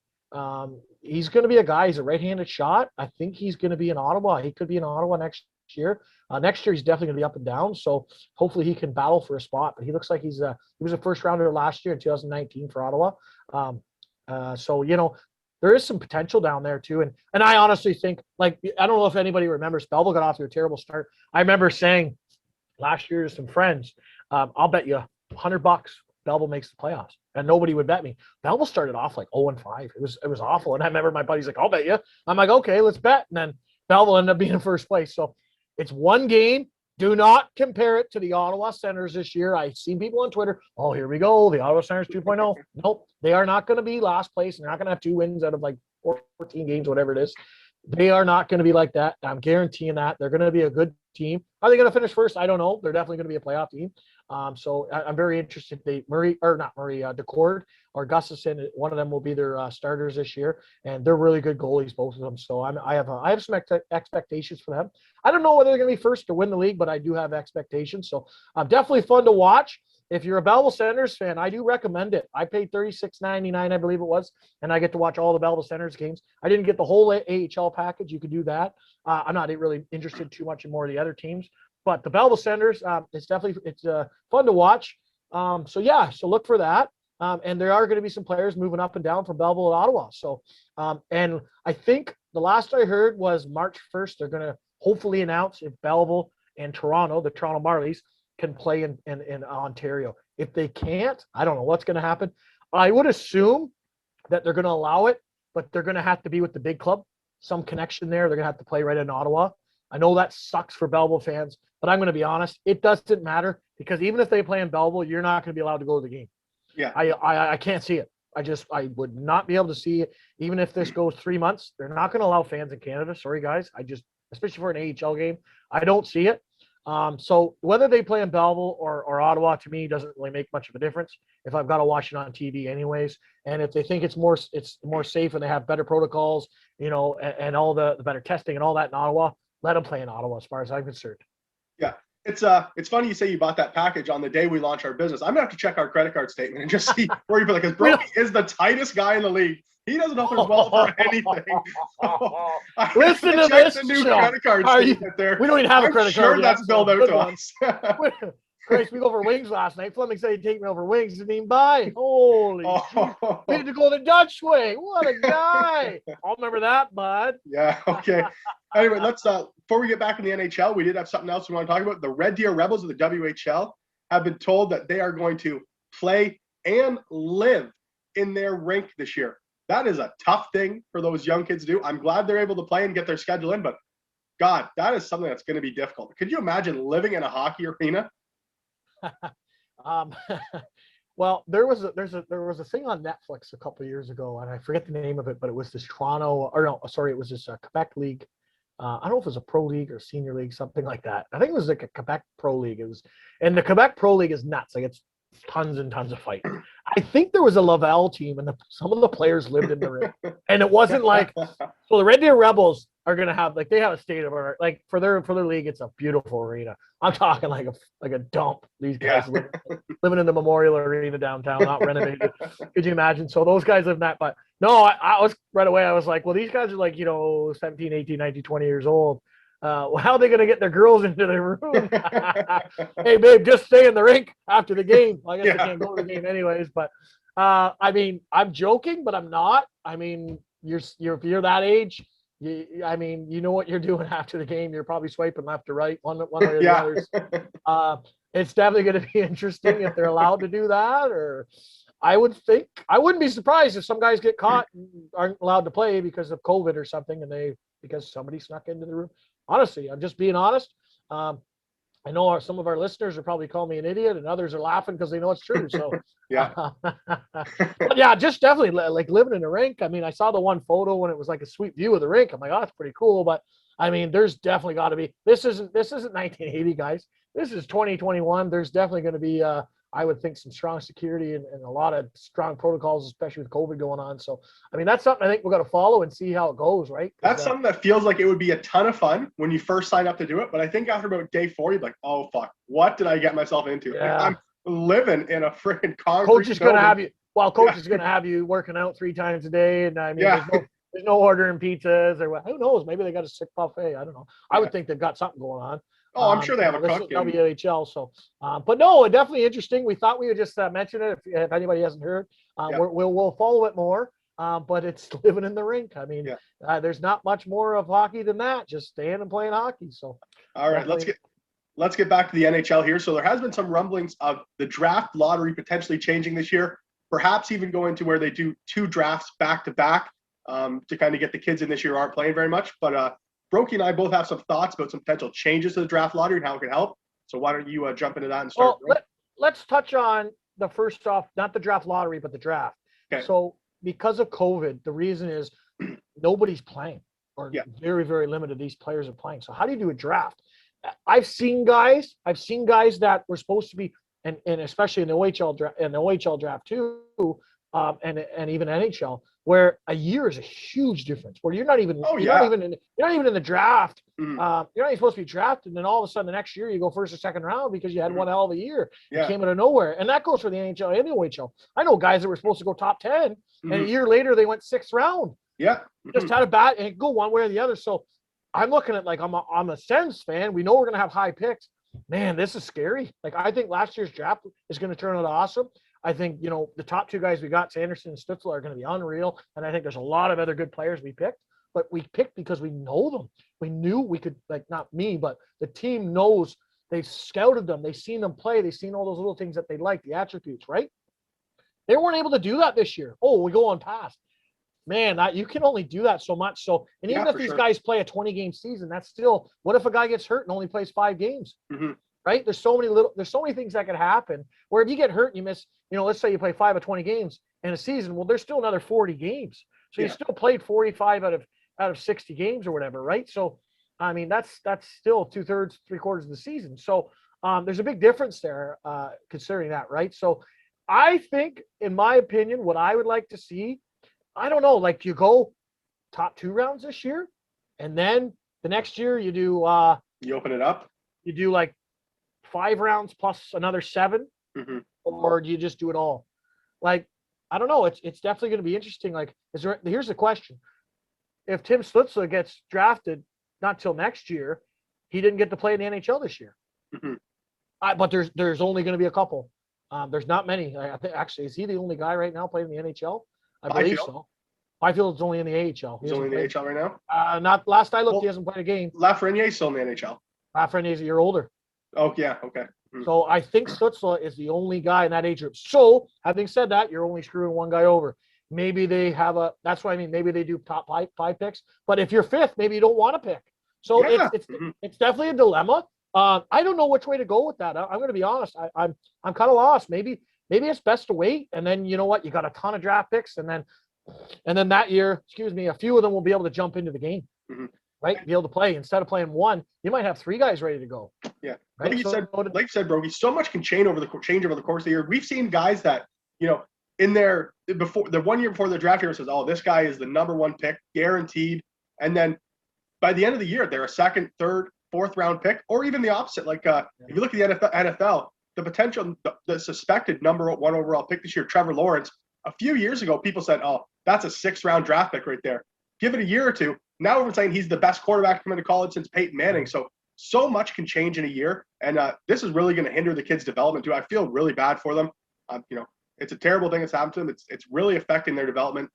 He's going to be a guy. He's a right-handed shot. I think he's going to be in Ottawa. He could be in Ottawa next year. Next year, he's definitely going to be up and down. So hopefully he can battle for a spot. But he looks like he was a first rounder last year in 2019 for Ottawa. So, there is some potential down there too. And I honestly think, I don't know if anybody remembers, Belleville got off to a terrible start. I remember saying last year to some friends, I'll bet you $100 Belleville makes the playoffs. And nobody would bet me. Belleville started off 0-5. It was awful. And I remember my buddy's like, I'll bet you. I'm like, okay, let's bet. And then Belleville ended up being in first place. So it's one game. Do not compare it to the Ottawa Senators this year. I've seen people on Twitter, oh, here we go, the Ottawa Senators 2.0. Nope, they are not going to be last place. They're not going to have 2 wins out of 14 games, whatever it is. They are not going to be like that. I'm guaranteeing that. They're going to be a good team. Are they going to finish first? I don't know. They're definitely going to be a playoff team. So I'm very interested. Decord or Gustafson, one of them will be their starters this year, and they're really good goalies, both of them. So I have some expectations for them. I don't know whether they're going to be first to win the league, but I do have expectations. So definitely fun to watch. If you're a Belleville Senators fan, I do recommend it. I paid $36.99, I believe it was, and I get to watch all the Belleville Senators games. I didn't get the whole AHL package. You could do that. I'm not really interested too much in more of the other teams, but the Belleville Senators, it's fun to watch. So look for that. And there are going to be some players moving up and down from Belleville to Ottawa. So, and I think the last I heard was March 1st. They're going to hopefully announce if Belleville and Toronto, the Toronto Marlies, can play in Ontario. If they can't, I don't know what's going to happen. I would assume that they're going to allow it, but they're going to have to be with the big club, some connection there. They're going to have to play right in Ottawa. I know that sucks for Belleville fans, but I'm going to be honest. It doesn't matter because even if they play in Belleville, you're not going to be allowed to go to the game. Yeah. I can't see it. I would not be able to see it. Even if this goes 3 months, they're not going to allow fans in Canada. Sorry, guys. Especially for an AHL game, I don't see it. So whether they play in Belleville or Ottawa, to me, doesn't really make much of a difference if I've got to watch it on TV anyways. And if they think it's more safe and they have better protocols, and all the better testing and all that in Ottawa, let them play in Ottawa as far as I'm concerned. Yeah. It's funny you say you bought that package on the day we launch our business. I'm gonna have to check our credit card statement and just see where you put it, because Brody is the tightest guy in the league. He doesn't open his wallet for anything. Listen to this. The new credit card statement there. We don't even have a credit card. Sure, that's billed out to us. Christ, we go over wings last night. Fleming said he'd take me over wings. Didn't even buy. Holy shit. We had to go the Dutch way. What a guy. I'll remember that, bud. Yeah, okay. Anyway, let's before we get back in the NHL, we did have something else we want to talk about. The Red Deer Rebels of the WHL have been told that they are going to play and live in their rink this year. That is a tough thing for those young kids to do. I'm glad they're able to play and get their schedule in, but God, that is something that's going to be difficult. Could you imagine living in a hockey arena? Well, there was a thing on Netflix a couple of years ago, and I forget the name of it, but it was this it was this Quebec League. I don't know if it was a pro league or senior league, something like that. I think it was like a Quebec Pro League. And the Quebec Pro League is nuts. Like, it's tons and tons of fighting. I think there was a Laval team, and some of the players lived in the ring. And it wasn't like, so the Red Deer Rebels are gonna have, like, they have a state of art. Like, for their league, it's a beautiful arena. I'm talking like a dump. These guys living in the Memorial Arena downtown, not renovated. Could you imagine? So those guys live in that. But no, I was right away. I was like, well, these guys are like 17, 18, 19, 20 years old. How are they going to get their girls into their room? Hey, babe, just stay in the rink after the game. I guess they can't go to the game anyways. But I mean, I'm joking, but I'm not. I mean, if you're that age, you know what you're doing after the game. You're probably swiping left to right, one way or the others. It's definitely going to be interesting if they're allowed to do that. Or I would think, I wouldn't be surprised if some guys get caught and aren't allowed to play because of COVID or something, and because somebody snuck into the room. Honestly, I'm just being honest. I know some of our listeners are probably calling me an idiot, and others are laughing because they know it's true. So yeah, but yeah, just definitely like living in a rink. I mean, I saw the one photo when it was like a sweet view of the rink. I'm like, oh, that's pretty cool. But I mean, there's definitely got to be. This isn't 1980, guys. This is 2021. There's definitely going to be, I would think, some strong security and a lot of strong protocols, especially with COVID going on. So, I mean, that's something I think we're going to follow and see how it goes, right? That's something that feels like it would be a ton of fun when you first sign up to do it. But I think after about day 4, you'd be like, oh, fuck, what did I get myself into? Yeah. Like, I'm living in a freaking concrete Coach is going to have you. Well, coach Yeah. is going to have you working out 3 times a day. And I mean, Yeah. there's no ordering pizzas or what. Who knows? Maybe they got a sick buffet. I don't know. I would think they've got something going on. Oh, I'm sure they have a This is cook. WHL. So, but no, definitely interesting. We thought we would just mention it if anybody hasn't heard. Yeah. We'll follow it more. But it's living in the rink. I mean, there's not much more of hockey than that. Just staying and playing hockey. So, all right, let's get back to the NHL here. So there has been some rumblings of the draft lottery potentially changing this year, perhaps even going to where they do 2 drafts back to back to kind of get the kids in this year who aren't playing very much. But Brokey and I both have some thoughts about some potential changes to the draft lottery and how it can help. So why don't you jump into that and start? Well, let's touch on the first off, not the draft lottery, but the draft. Okay. So because of COVID, the reason is nobody's playing, or very, very limited these players are playing. So how do you do a draft? I've seen guys that were supposed to be, and especially in the OHL draft too, and even NHL, where a year is a huge difference. Where you're not even in the draft. Mhm. You're not even supposed to be drafted, and then all of a sudden the next year you go first or second round because you had one hell of a year. Yeah. You came out of nowhere, and that goes for the NHL and the OHL. I know guys that were supposed to go top 10, and a year later they went 6th round. Yeah. Just had a bat and go one way or the other. So I'm looking at, like, I'm a Sens fan. We know we're gonna have high picks. Man, this is scary. Like, I think last year's draft is gonna turn out awesome. I think, the top 2 guys we got, Sanderson and Stützle, are going to be unreal. And I think there's a lot of other good players we picked. but we picked because we know them. We knew we could, like, not me, but the team knows. They've scouted them. They've seen them play. They've seen all those little things that they like, the attributes, right? They weren't able to do that this year. Oh, we go on past. Man, you can only do that so much. So, and even if these guys play a 20-game season, that's still, what if a guy gets hurt and only plays 5 games? Mm-hmm. Right? There's so many things that could happen where if you get hurt and you miss, let's say you play 5 of 20 games in a season, well, there's still another 40 games. So you still played 45 out of 60 games or whatever, right? So, I mean, that's still 2/3, 3/4 of the season. So there's a big difference there, considering that, right? So I think, in my opinion, what I would like to see, I don't know, like, you go top 2 rounds this year, and then the next year you do you open it up. You do like 5 rounds plus another 7, mm-hmm. or do you just do it all? Like, I don't know. It's definitely going to be interesting. Like, here's the question: if Tim Stützle gets drafted not till next year, he didn't get to play in the NHL this year. Mm-hmm. But there's only going to be a couple. There's not many. I think, actually, is he the only guy right now playing in the NHL? I believe so. Byfield's only in the AHL. He's only in the AHL right now? Not last I looked, he hasn't played a game. Lafreniere's still in the NHL. Lafreniere's a year older. Oh, yeah, okay. Mm-hmm. So I think Stützle is the only guy in that age group. So, having said that, you're only screwing one guy over. Maybe they have that's what I mean. Maybe they do top five picks. But if you're 5th, maybe you don't want to pick. So it's definitely a dilemma. I don't know which way to go with that. I'm going to be honest. I'm kind of lost. Maybe it's best to wait, and then you know what? You got a ton of draft picks, and then that year, a few of them will be able to jump into the game, mm-hmm. right? Be able to play instead of playing 1. You might have 3 guys ready to go. Yeah, right? Like you said, Brody, so much can change over the course of the year. We've seen guys that in their before the 1 year before the draft year says, "Oh, this guy is the number 1 pick, guaranteed," and then by the end of the year, they're a 2nd, 3rd, 4th round pick, or even the opposite. Like if you look at the NFL, the potential, the suspected number 1 overall pick this year, Trevor Lawrence. A few years ago, people said, "Oh, that's a 6th round draft pick right there." Give it a year or two. Now we're saying he's the best quarterback coming to college since Peyton Manning. So much can change in a year, and this is really going to hinder the kids' development too. I feel really bad for them. It's a terrible thing that's happened to them. It's really affecting their development,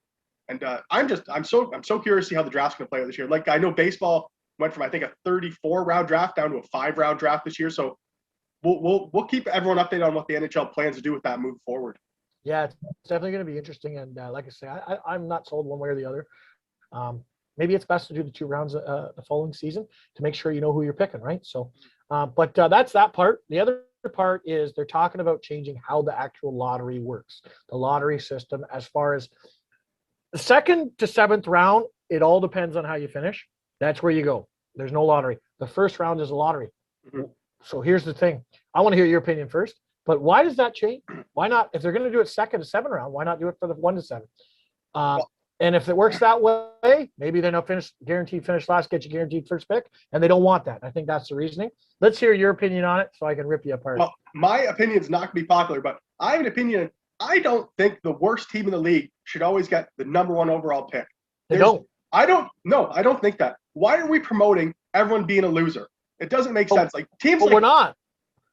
and I'm so curious to see how the draft's going to play out this year. Like, I know baseball went from, I think, a 34 round draft down to a 5 round draft this year. So we'll keep everyone updated on what the NHL plans to do with that move forward. Yeah, it's definitely going to be interesting. And like I say, I'm not sold one way or the other. Maybe it's best to do the 2 rounds the following season to make sure you know who you're picking, right? So, but that's that part. The other part is they're talking about changing how the actual lottery works, the lottery system. As far as the 2nd to 7th round, it all depends on how you finish. That's where you go. There's no lottery. The 1st round is a lottery. Mm-hmm. So here's the thing. I want to hear your opinion first. But why does that change? Why not? If they're going to do it 2nd to 7th round, why not do it for the 1 to 7? And if it works that way, maybe then they'll guaranteed finish last, get you guaranteed 1st pick, and they don't want that. I think that's the reasoning. Let's hear your opinion on it so I can rip you apart. Well, my opinion is not going to be popular, but I have an opinion. I don't think the worst team in the league should always get the number 1 overall pick. They don't. I don't think that. Why are we promoting everyone being a loser? It doesn't make sense. Like, teams but like, we're not.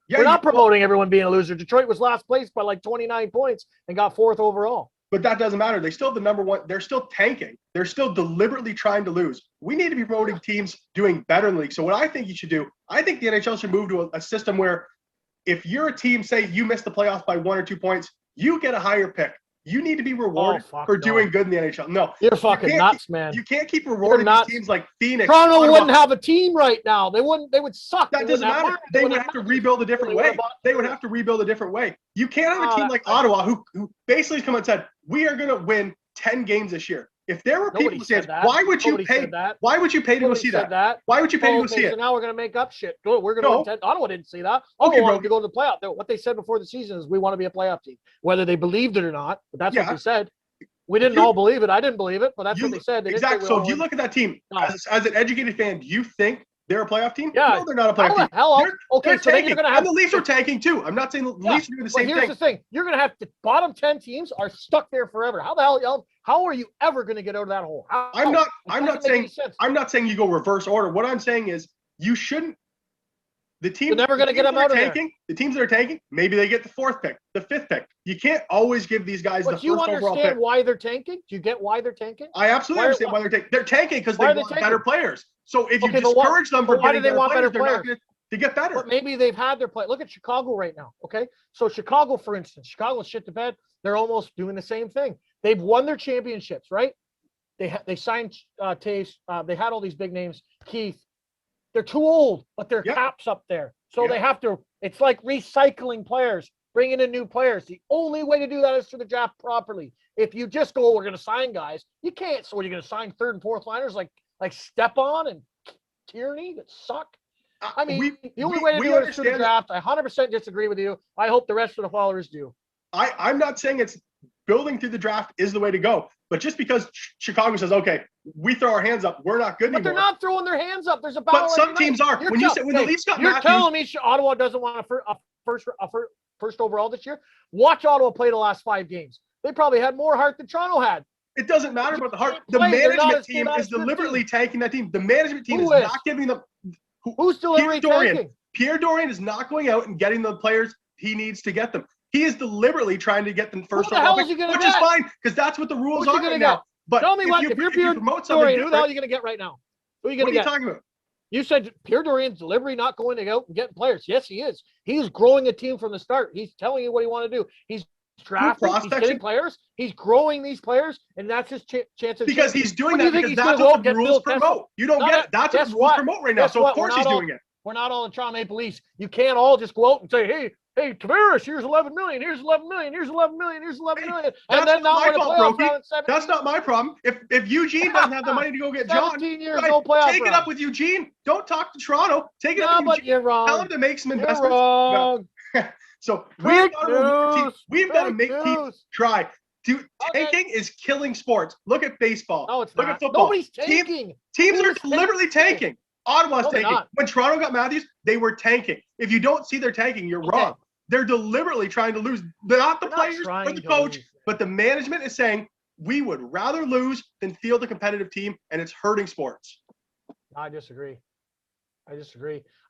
Yeah, we're not promoting everyone being a loser. Detroit was last place by like 29 points and got 4th overall. But that doesn't matter. They still have the number 1. They're still tanking. They're still deliberately trying to lose. We need to be promoting teams doing better in the league. So what I think you should do, I think the NHL should move to a system where if you're a team, say you missed the playoffs by 1 or 2 points, you get a higher pick. You need to be rewarded for doing good in the NHL. No. You're fucking nuts, man. You can't keep rewarding these teams like Phoenix. Toronto wouldn't have a team right now. They would suck. That doesn't matter. They would have to rebuild a different way. They would have to rebuild a different way. You can't have a team like Ottawa who basically come and said, "We are going to win 10 games this year." If there were people saying, why would you pay to go see that? Why would you pay to go see it? So now we're going to make up shit. We're going to Ottawa didn't see that. Ottawa wanted to go to the playoff. What they said before the season is we want to be a playoff team. Whether they believed it or not, but that's what they said. We didn't all believe it. I didn't believe it, but that's what they said. Exactly. So if you look at that team, as an educated fan, do you think they're a playoff team? Yeah. No, they're not a playoff team. Okay, so then you're going to have. And the Leafs are tanking too. I'm not saying the Leafs are doing the same thing. Here's the thing. You're going to have the bottom 10 teams are stuck there forever. How are you ever going to get out of that hole? I'm not saying you go reverse order. What I'm saying is you shouldn't The team, You're never going to get them out of there. The teams that are tanking, maybe they get the 4th pick, the 5th pick. You can't always give these guys the first overall pick. Do you understand why they're tanking? Do you get why they're tanking? I absolutely understand why they're tanking. They're tanking because they want better players. So if you discourage them from getting better players, they're not going to get better. But maybe they've had their play. Look at Chicago right now, okay? So Chicago, for instance, Chicago's shit the bed. They're almost doing the same thing. They've won their championships, right? They signed Taves. They had all these big names. Keith. They're too old, but their cap's up there. So they have to, it's like recycling players, bringing in new players. The only way to do that is through the draft properly. If you just go, we're going to sign guys, you can't. So you're going to sign 3rd and 4th liners like Stepan and Tierney that suck. I mean, the only way to do it is through the draft. I 100% disagree with you. I hope the rest of the followers do. I'm not saying it's building through the draft is the way to go. But just because Chicago says, okay, we throw our hands up, we're not good anymore. But they're not throwing their hands up. There's a battle. But some teams are. When the Leafs got Matthews, telling me Ottawa doesn't want a first overall this year. Watch Ottawa play the last 5 games. They probably had more heart than Toronto had. It doesn't matter about the heart. The management team is deliberately tanking that team. The management team is not giving them. Who's deliberately tanking? Pierre Dorion is not going out and getting the players he needs to get them. He is deliberately trying to get them first overall pick, which is fine because that's what the rules are right now. But tell me if you're Pierre Dorion, who the hell are you going to get right now? Who are you going to get? What are you talking about? You said Pierre Dorion's deliberately not going to go and get players. Yes, he is. He's growing a team from the start. He's telling you what he wants to do. He's drafting, he's getting players. He's growing these players, and that's his chance. Because he's doing that because that's what the rules promote. You don't get it. That's what the rules promote right now. So of course he's doing it. We're not all in Toronto Maple Leafs. You can't all just go out and say, hey, Tavares, here's 11 million, here's 11 million, here's 11 million, here's 11 million. And then now we're in the That's not my problem. If Eugene doesn't have the money to go get John, take it up with Eugene. Don't talk to Toronto. Take it up with Eugene. You're wrong. Tell him to make some investments. You're wrong. So we've got to make teams try. Tanking is killing sports. Look at baseball. No, it's Look not. at football. Nobody's tanking. Teams are deliberately tanking. Ottawa's tanking. When Toronto got Matthews, they were tanking. If you don't see they're tanking, you're wrong. They're deliberately trying to lose. Not the players or the coach, but the management is saying, we would rather lose than field a competitive team, and it's hurting sports. I disagree.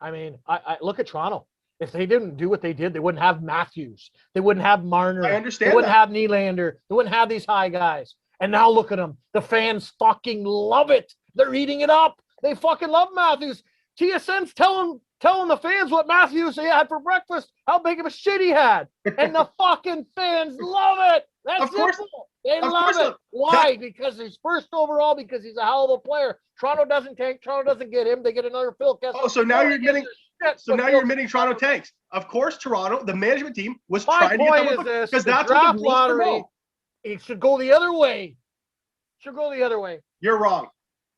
I mean, I look at Toronto. If they didn't do what they did, they wouldn't have Matthews. They wouldn't have Marner. I understand. They wouldn't have Nylander. They wouldn't have these high guys. And now look at them. The fans fucking love it. They're eating it up. They fucking love Matthews. TSN's telling the fans what Matthews had for breakfast, how big of a shit he had. And the fucking fans love it. That's simple. They love it. Why? Because he's first overall, because he's a hell of a player. Toronto doesn't tank. Toronto doesn't get him. They get another Phil Kessel. Oh, so now you're admitting Toronto tanks. Of course, Toronto, the management team was trying to get them because that's what the rules promote. It should go the other way. You're wrong.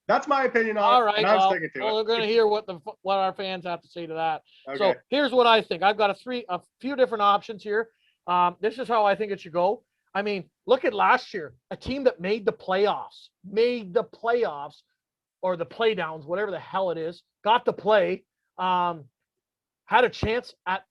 That's my opinion on it. All right, and I'm sticking to it. Well, we're going to hear what our fans have to say to that. Okay. So here's what I think. I've got a few different options here. This is how I think it should go. I mean, look at last year, a team that made the playoffs, or the playdowns, whatever the hell it is, got to play, had a chance at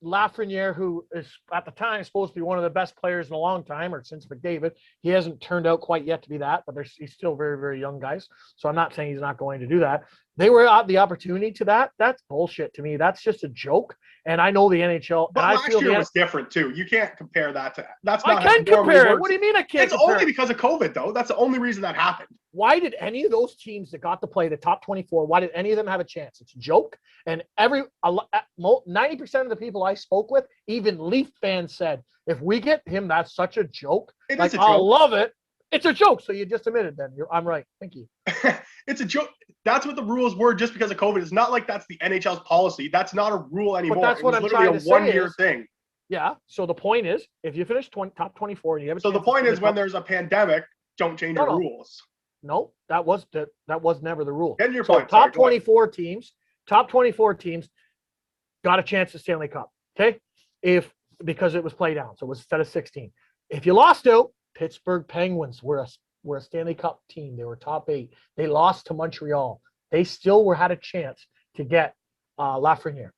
Lafreniere, who is at the time supposed to be one of the best players in a long time, or since McDavid. He hasn't turned out quite yet to be that, but he's still very, very young, guys. So I'm not saying he's not going to do that. They were at the opportunity to that. That's bullshit to me. That's just a joke. And I know the NHL. But and last year was different too. You can't compare that to. That's not. I can compare it. What do you mean I can't? It's only because of COVID, though. That's the only reason that happened. Why did any of those teams that got to play the top 24? Why did any of them have a chance? It's a joke. And 90% of the people I spoke with, even Leaf fans, said, "If we get him, that's such a joke. I'll love it." It's a joke. So you just admitted then. I'm right. Thank you. It's a joke. That's what the rules were just because of COVID. It's not like that's the NHL's policy. That's not a rule anymore. But that's what I'm trying to say. One-year thing. Yeah. So the point is, if you finish top 24 and you have a chance. So the point is, when there's a pandemic, don't change your rules. No, that was never the rule. Get your point. Top 24 teams got a chance to Stanley Cup. Okay, because it was play down, so it was instead of 16. If you lost out, Pittsburgh Penguins were a Stanley Cup team. They were top 8. They lost to Montreal. They still had a chance to get Lafreniere.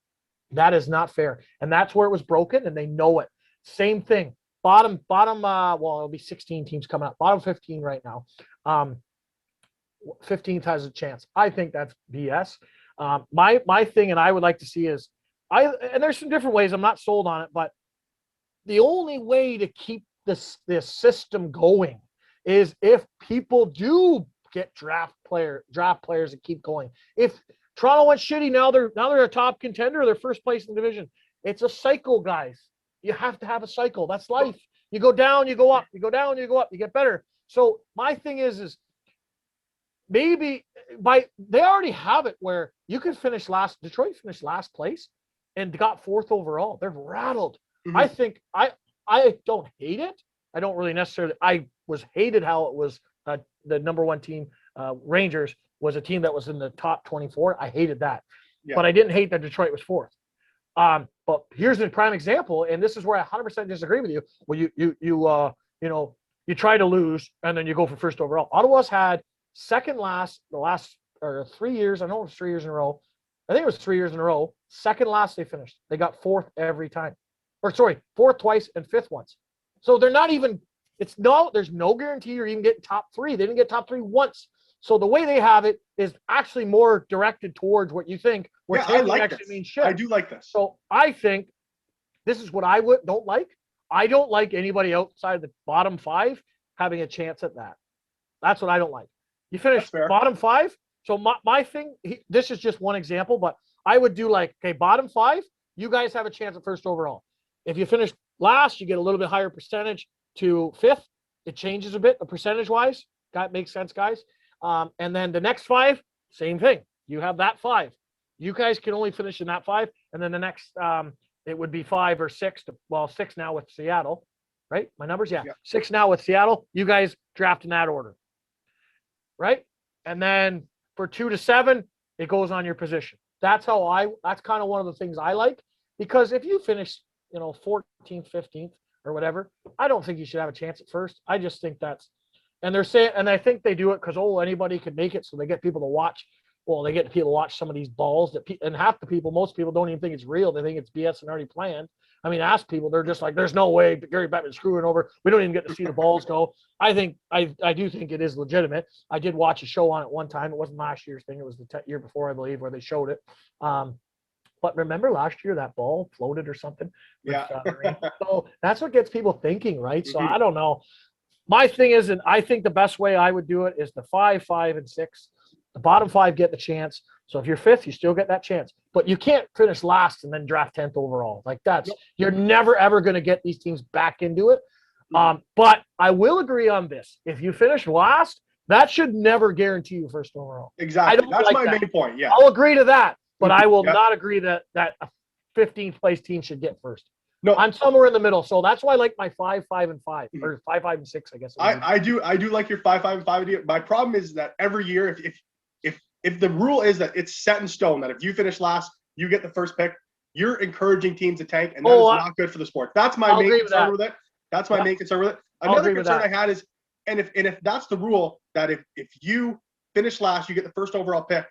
That is not fair, and that's where it was broken, and they know it. Same thing. Bottom. Well, it'll be 16 teams coming up. Bottom 15 right now. 15th has a chance. I think that's BS. My thing, and I would like to see is And there's some different ways. I'm not sold on it, but the only way to keep this system going is if people do get draft players that keep going. If Toronto went shitty, now they're a top contender, they're first place in the division. It's a cycle, guys. You have to have a cycle. That's life. You go down, you go up. You go down, you go up. You get better. So my thing is maybe they already have it where you can finish last. Detroit finished last place and got 4th overall. They're rattled. Mhm. I think I don't hate it. I don't really necessarily. I was hated how it was the number 1 team. Rangers was a team that was in the top 24. I hated that, but I didn't hate that Detroit was 4th. But here's a prime example, and this is where I 100% disagree with you. Well, you try to lose and then you go for 1st overall. Ottawa's had second last the last 3 years. I know it was 3 years in a row. I think it was 3 years in a row. Second last they finished. They got 4th every time. Or sorry, 4th twice and 5th once. So they're not even. There's no guarantee you're even getting top 3. They didn't get top 3 once. So the way they have it is actually more directed towards what you think. Where I like actually this. means shit. I do like this. So I think this is what I don't like. I don't like anybody outside the bottom 5 having a chance at that. That's what I don't like. You finish bottom 5. So my thing, this is just one example, but I would do bottom 5, you guys have a chance at 1st overall. If you finish last, you get a little bit higher percentage to 5th. It changes a bit, percentage-wise. That makes sense, guys. And then the next 5, same thing. You have that 5. You guys can only finish in that 5. And then the next, it would be 5 or 6. 6 now with Seattle, right? My numbers? Yeah. 6 now with Seattle. You guys draft in that order, right? And then for 2 to 7, it goes on your position. That's kind of one of the things I like, because if you finish, 14th, 15th or whatever, I don't think you should have a chance at 1st. I just think and they're saying, and I think they do it because, anybody could make it. So they get people to watch. Well, they get people to watch some of these balls and half the people, most people don't even think it's real. They think it's BS and already planned. I mean, ask people, they're just like, there's no way Gary Bettman's screwing over. We don't even get to see the balls go. I do think it is legitimate. I did watch a show on it one time. It wasn't last year's thing. It was the year before, I believe, where they showed it. But remember last year that ball floated or something? So that's what gets people thinking, right? So I don't know. My thing is, and I think the best way I would do it is the 5, 5, and 6. The bottom 5 get the chance. So if you're 5th, you still get that chance. But you can't finish last and then draft 10th overall. You're never, ever going to get these teams back into it. But I will agree on this. If you finish last, that should never guarantee you 1st overall. Exactly. That's my main point. Yeah. I'll agree to that. But I will not agree that a 15th place team should get 1st. No, I'm somewhere in the middle. So that's why I like my 5, 5, and 5, or 5, 5, and 6, I guess. I do like your 5, 5, and 5 idea. My problem is that every year, if the rule is that it's set in stone, that if you finish last, you get the 1st pick, you're encouraging teams to tank, and that is not good for the sport. That's my main concern with it. That's my main concern with it. Another concern I had is, and if that's the rule, that if you finish last, you get the 1st overall pick,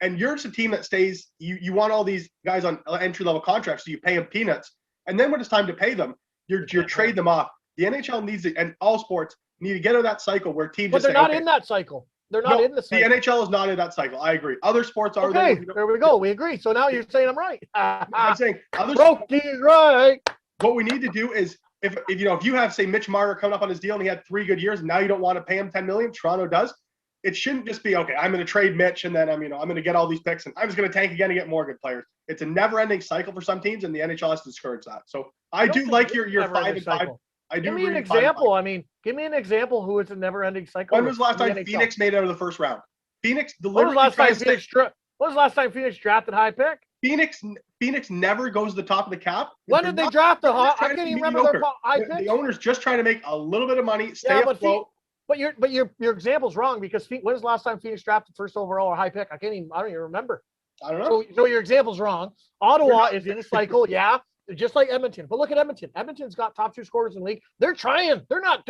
and you're just a team that stays, you want all these guys on entry-level contracts, so you pay them peanuts. And then when it's time to pay them, you're trade them off. The NHL needs to, and all sports need to get out of that cycle where teams. But they're not in that cycle. They're not in the cycle. The NHL is not in that cycle. I agree. Other sports are. Okay, there we go. We agree. So now you're saying I'm right. I'm saying other Brokey's right. What we need to do is, if you have, say, Mitch Marner coming up on his deal and he had 3 good years, and now you don't want to pay him $10 million, Toronto does. It shouldn't just be, okay, I'm going to trade Mitch and then I'm going to get all these picks and I'm just going to tank again and get more good players. It's a never-ending cycle for some teams, and the NHL has to discourage that. So I do like your 5 and 5. I do. Give me an example. I mean, give me an example who it's a never-ending cycle. When was the last time Phoenix made it out of the 1st round? Phoenix deliberately. When was the last time Phoenix drafted high pick? Phoenix never goes to the top of the cap. When did they draft the high? I can't even remember their high pick. The owner's just trying to make a little bit of money, stay afloat. But your example's wrong, because when was the last time Phoenix drafted 1st overall or high pick? I don't even remember. I don't know. So your example's wrong. Ottawa is in a cycle, just like Edmonton. But look at Edmonton. Edmonton's got top 2 scorers in the league. They're trying. They're not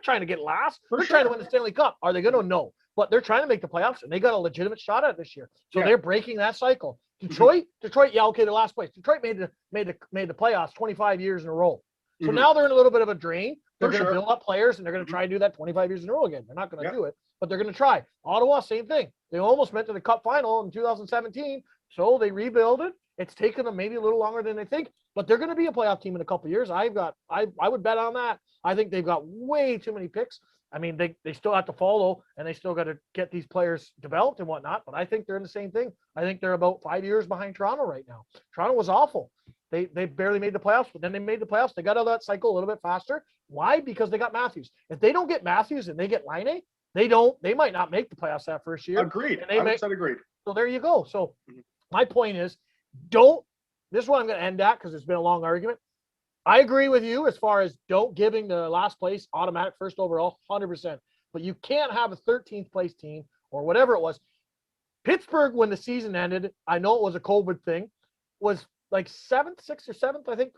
trying to get last. They're trying to win the Stanley Cup. Are they going to? No. But they're trying to make the playoffs, and they got a legitimate shot at it this year. So they're breaking that cycle. Detroit, they're last place. Detroit made the playoffs 25 years in a row. So now they're in a little bit of a drain. They're going to build up players, and they're going to try to do that 25 years in a row again. They're not going to do it, but they're going to try. Ottawa, same thing. They almost went to the Cup final in 2017, so they rebuilt it, It's taken them maybe a little longer than they think, but they're going to be a playoff team in a couple of years. I would bet on that. I think they've got way too many picks. I mean, they still have to follow, and they still got to get these players developed and whatnot. But I think they're in the same thing. I think they're about 5 years behind Toronto right now. Toronto was awful. They barely made the playoffs, but then they made the playoffs. They got out of that cycle a little bit faster. Why? Because they got Matthews. If they don't get Matthews and they get Laine, they might not make the playoffs that first year. Agreed. 100% agreed. So there you go. So my point is, this is what I'm going to end at because it's been a long argument. I agree with you as far as don't giving the last place automatic first overall, 100%. But you can't have a 13th place team or whatever it was. Pittsburgh, when the season ended, I know it was a COVID thing, was like 6th or 7th, I think.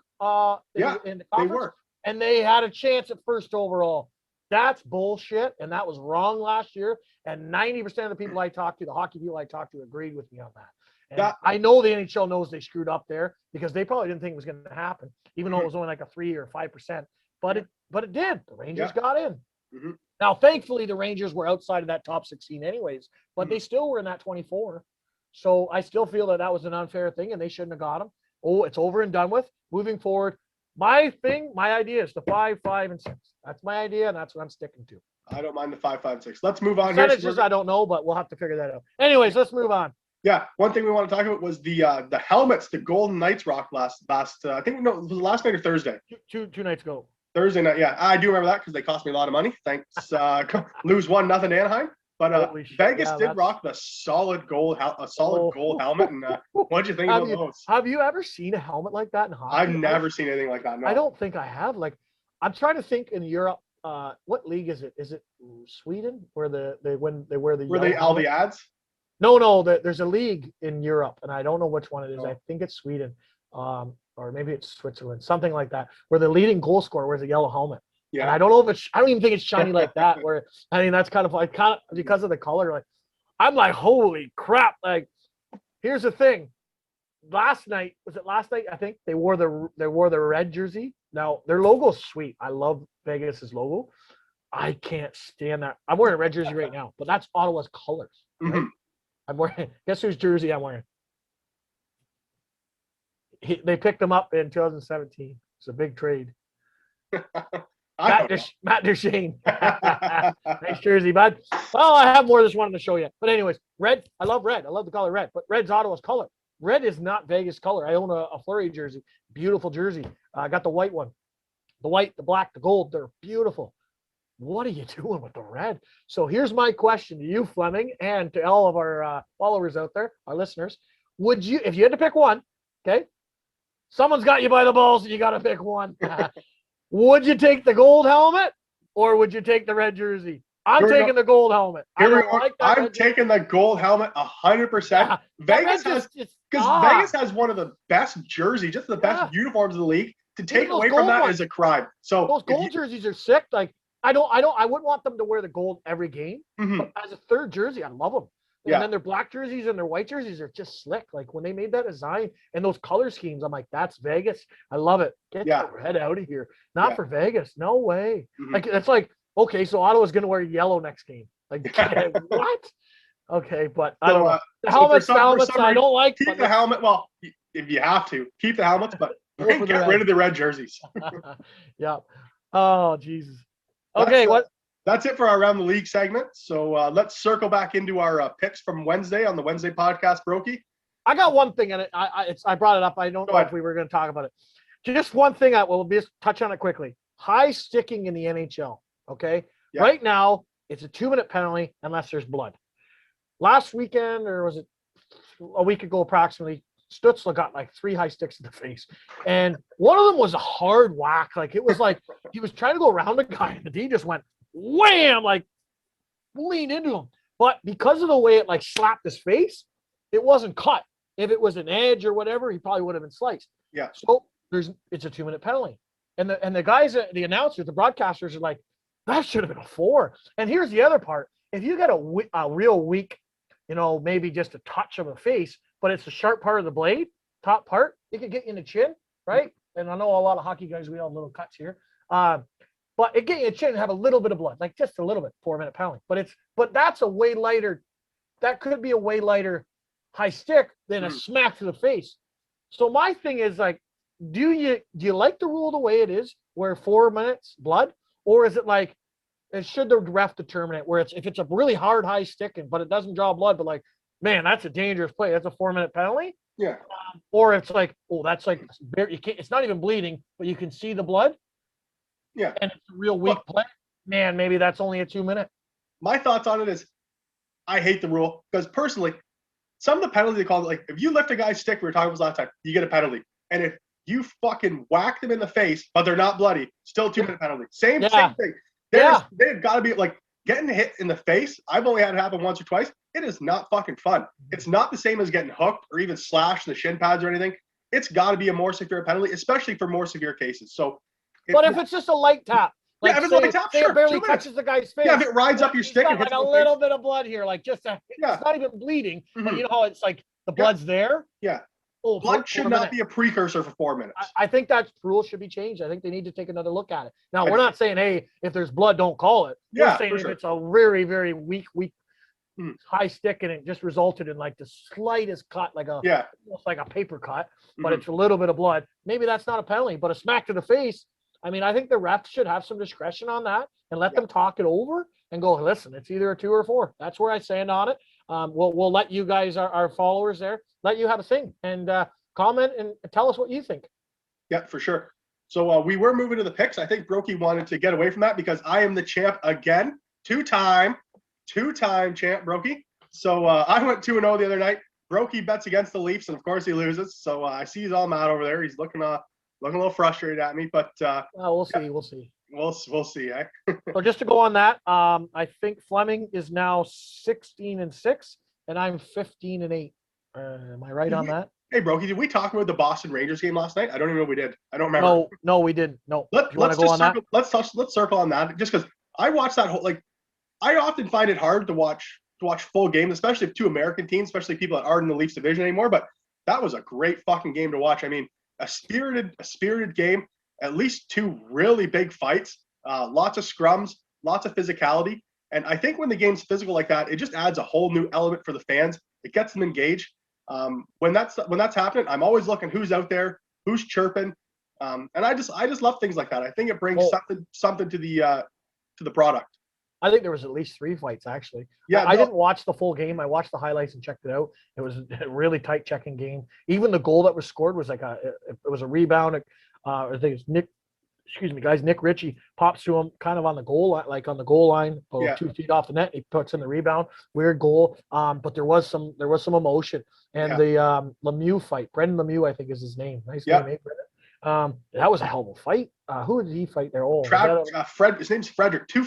In the conference. They were. And they had a chance at first overall. That's bullshit, and that was wrong last year. And 90% of the people I talked to, the hockey people I talked to, agreed with me on that. And I know the NHL knows they screwed up there because they probably didn't think it was going to happen, even though it was only like a 3 or 5%. But it did. The Rangers got in. Mm-hmm. Now, thankfully, the Rangers were outside of that top 16 anyways, but they still were in that 24. So I still feel that was an unfair thing, and they shouldn't have got them. Oh, it's over and done with. Moving forward, my idea is the 5, 5, and 6. That's my idea, and that's what I'm sticking to. I don't mind the 5, 5, 6. Let's move on Percentages, I don't know, but we'll have to figure that out. Anyways, let's move on. Yeah, one thing we want to talk about was the helmets the Golden Knights rocked last I think it was last night or Thursday. Two nights ago. Thursday night, yeah. I do remember that because they cost me a lot of money. Thanks. Lose 1-0 Anaheim. But Vegas did rock the solid gold helmet. And what did you think of those? Have you ever seen a helmet like that in hockey? I've never seen anything like that. No. I don't think I have. Like, I'm trying to think in Europe. What league is it? Is it Sweden where they wear the? Were they all the ads? No. There's a league in Europe, and I don't know which one it is. I think it's Sweden, or maybe it's Switzerland, something like that, where the leading goal scorer wears a yellow helmet. Yeah. And I don't know if I don't even think it's shiny like that. Where I mean, that's kind of like because of the color. Like, I'm like, holy crap! Like, here's the thing. Last night, I think they wore the red jersey. Now their logo's sweet. I love Vegas's logo. I can't stand that. I'm wearing a red jersey right now, but that's Ottawa's colors. Right? Mm-hmm. I'm wearing. Guess whose jersey I'm wearing? They picked him up in 2017. It's a big trade. Matt Duchene. Nice jersey, bud. Well, I have more of this one to show you. But anyways, red. I love red. I love the color red. But red's Ottawa's color. Red is not Vegas color. I own a Fleury jersey. Beautiful jersey. I got the white one. The white, the black, the gold. They're beautiful. What are you doing with the red? So here's my question to you, Fleming, and to all of our followers out there, our listeners. Would you, if you had to pick one, okay? Someone's got you by the balls and you got to pick one. Would you take the gold helmet or would you take the red jersey? I'm taking the gold helmet. I'm taking the gold helmet 100%. Vegas has one of the best jerseys, just the best uniforms in the league. To take away from that is a crime. So those gold jerseys are sick. Like I wouldn't want them to wear the gold every game. Mm-hmm. But as a third jersey, I love them. And then their black jerseys and their white jerseys are just slick. Like when they made that design and those color schemes, I'm like, that's Vegas. I love it. Get the red out of here. Not for Vegas. No way. Mm-hmm. Like it's like, okay, so Ottawa's going to wear yellow next game. Like what? Okay, but I don't know. The helmets, I don't like. Keep the helmet. Well, if you have to, keep the helmets, but get rid of the red jerseys. Yeah. Oh, Jesus. Okay, That's it for our Around the League segment. So let's circle back into our picks from Wednesday on the Wednesday podcast, Brokey. I got one thing, and I brought it up. I don't know if we were going to talk about it. Just one thing. We'll just touch on it quickly. High sticking in the NHL. Okay. Yeah. Right now, it's a 2-minute penalty unless there's blood. Last weekend, or was it a week ago approximately, Stützle got like 3 high sticks in the face. And one of them was a hard whack. Like it was like he was trying to go around the guy, and the D just went wham, like leaned into him. But because of the way it like slapped his face, it wasn't cut. If it was an edge or whatever, he probably would have been sliced. Yeah. So it's a 2-minute penalty. And the guys, the announcers, the broadcasters are like, that should have been a 4. And here's the other part. If you got a real weak, maybe just a touch of a face, but it's the sharp part of the blade, top part, it could get you in the chin, right? And I know a lot of hockey guys, we all have little cuts here. But it get you in the chin and have a little bit of blood, like just a little bit, 4-minute penalty. But that's a way lighter, that could be a way lighter high stick than a smack to the face. So my thing is like, do you like the rule the way it is, where 4 minutes blood, or is it like, should the ref determine it, where it's if it's a really hard high stick but it doesn't draw blood, but like, man, that's a dangerous play, that's a 4 minute penalty, Yeah. or it's like, oh, that's like you can't, it's not even bleeding, but you can see the blood, Yeah. and it's a real weak play. Man, maybe that's only a 2 minute. My thoughts on it is, I hate the rule because personally, some of the penalties they call it, like if you lift a guy's stick, we were talking about last time, you get a penalty. And if you fucking whack them in the face, but they're not bloody, still 2 minute penalty. Same thing. They've got to be like getting hit in the face. I've only had it happen once or twice. It is not fucking fun. It's not the same as getting hooked or even slashed in the shin pads or anything. It's got to be a more severe penalty, especially for more severe cases. So, but if it's just a light tap, like if it's a light tap, say sure, it barely touches the guy's face. Yeah, if it rides up your stick and like hits a little bit of blood here, like just it's not even bleeding, but you know how it's like the blood's there. Yeah. Oh, blood should not be a precursor for 4 minutes. I think that rule should be changed. I think they need to take another look at it. Now, we're not saying, hey, if there's blood, don't call it. We're saying if it's a very, very weak high stick and it just resulted in like the slightest cut, like almost like a paper cut, but it's a little bit of blood. Maybe that's not a penalty, but a smack to the face. I mean, I think the refs should have some discretion on that and let them talk it over and go, listen, it's either a 2 or 4. That's where I stand on it. We'll let you guys, our followers there, let you have a thing and comment and tell us what you think. Yeah, for sure. So we were moving to the picks. I think Brokey wanted to get away from that because I am the champ again. Two-time champ, Brokey. So I went 2-0 the other night. Brokey bets against the Leafs, and of course he loses. So I see he's all mad over there. He's looking a little frustrated at me, but we'll see. We'll see. Eh? So just to go on that, I think Fleming is now 16-6, and I'm 15-8. Am I right on that? Hey, Brokey, did we talk about the Boston Rangers game last night? I don't even know if we did. I don't remember. No, we didn't. No. Let's circle on that just because I watched that whole, like, I often find it hard to watch full games, especially if 2 American teams, especially people that aren't in the Leafs division anymore. But that was a great fucking game to watch. I mean, a spirited game, at least 2 really big fights, lots of scrums, lots of physicality. And I think when the game's physical like that, it just adds a whole new element for the fans. It gets them engaged. When that's happening, I'm always looking who's out there, who's chirping, and I just love things like that. I think it brings something to the product. I think there was at least 3 fights actually. Yeah, I didn't watch the full game. I watched the highlights and checked it out. It was a really tight checking game. Even the goal that was scored was like it was a rebound. I think it's Nick Ritchie pops to him kind of on the goal line, 2 feet off the net. He puts in the rebound. Weird goal. But there was some emotion. And the Lemieux fight, Brendan Lemieux, I think is his name. Nice name, eh, Brendan? That was a hell of a fight. Who did he fight there? His name's Frederick. 2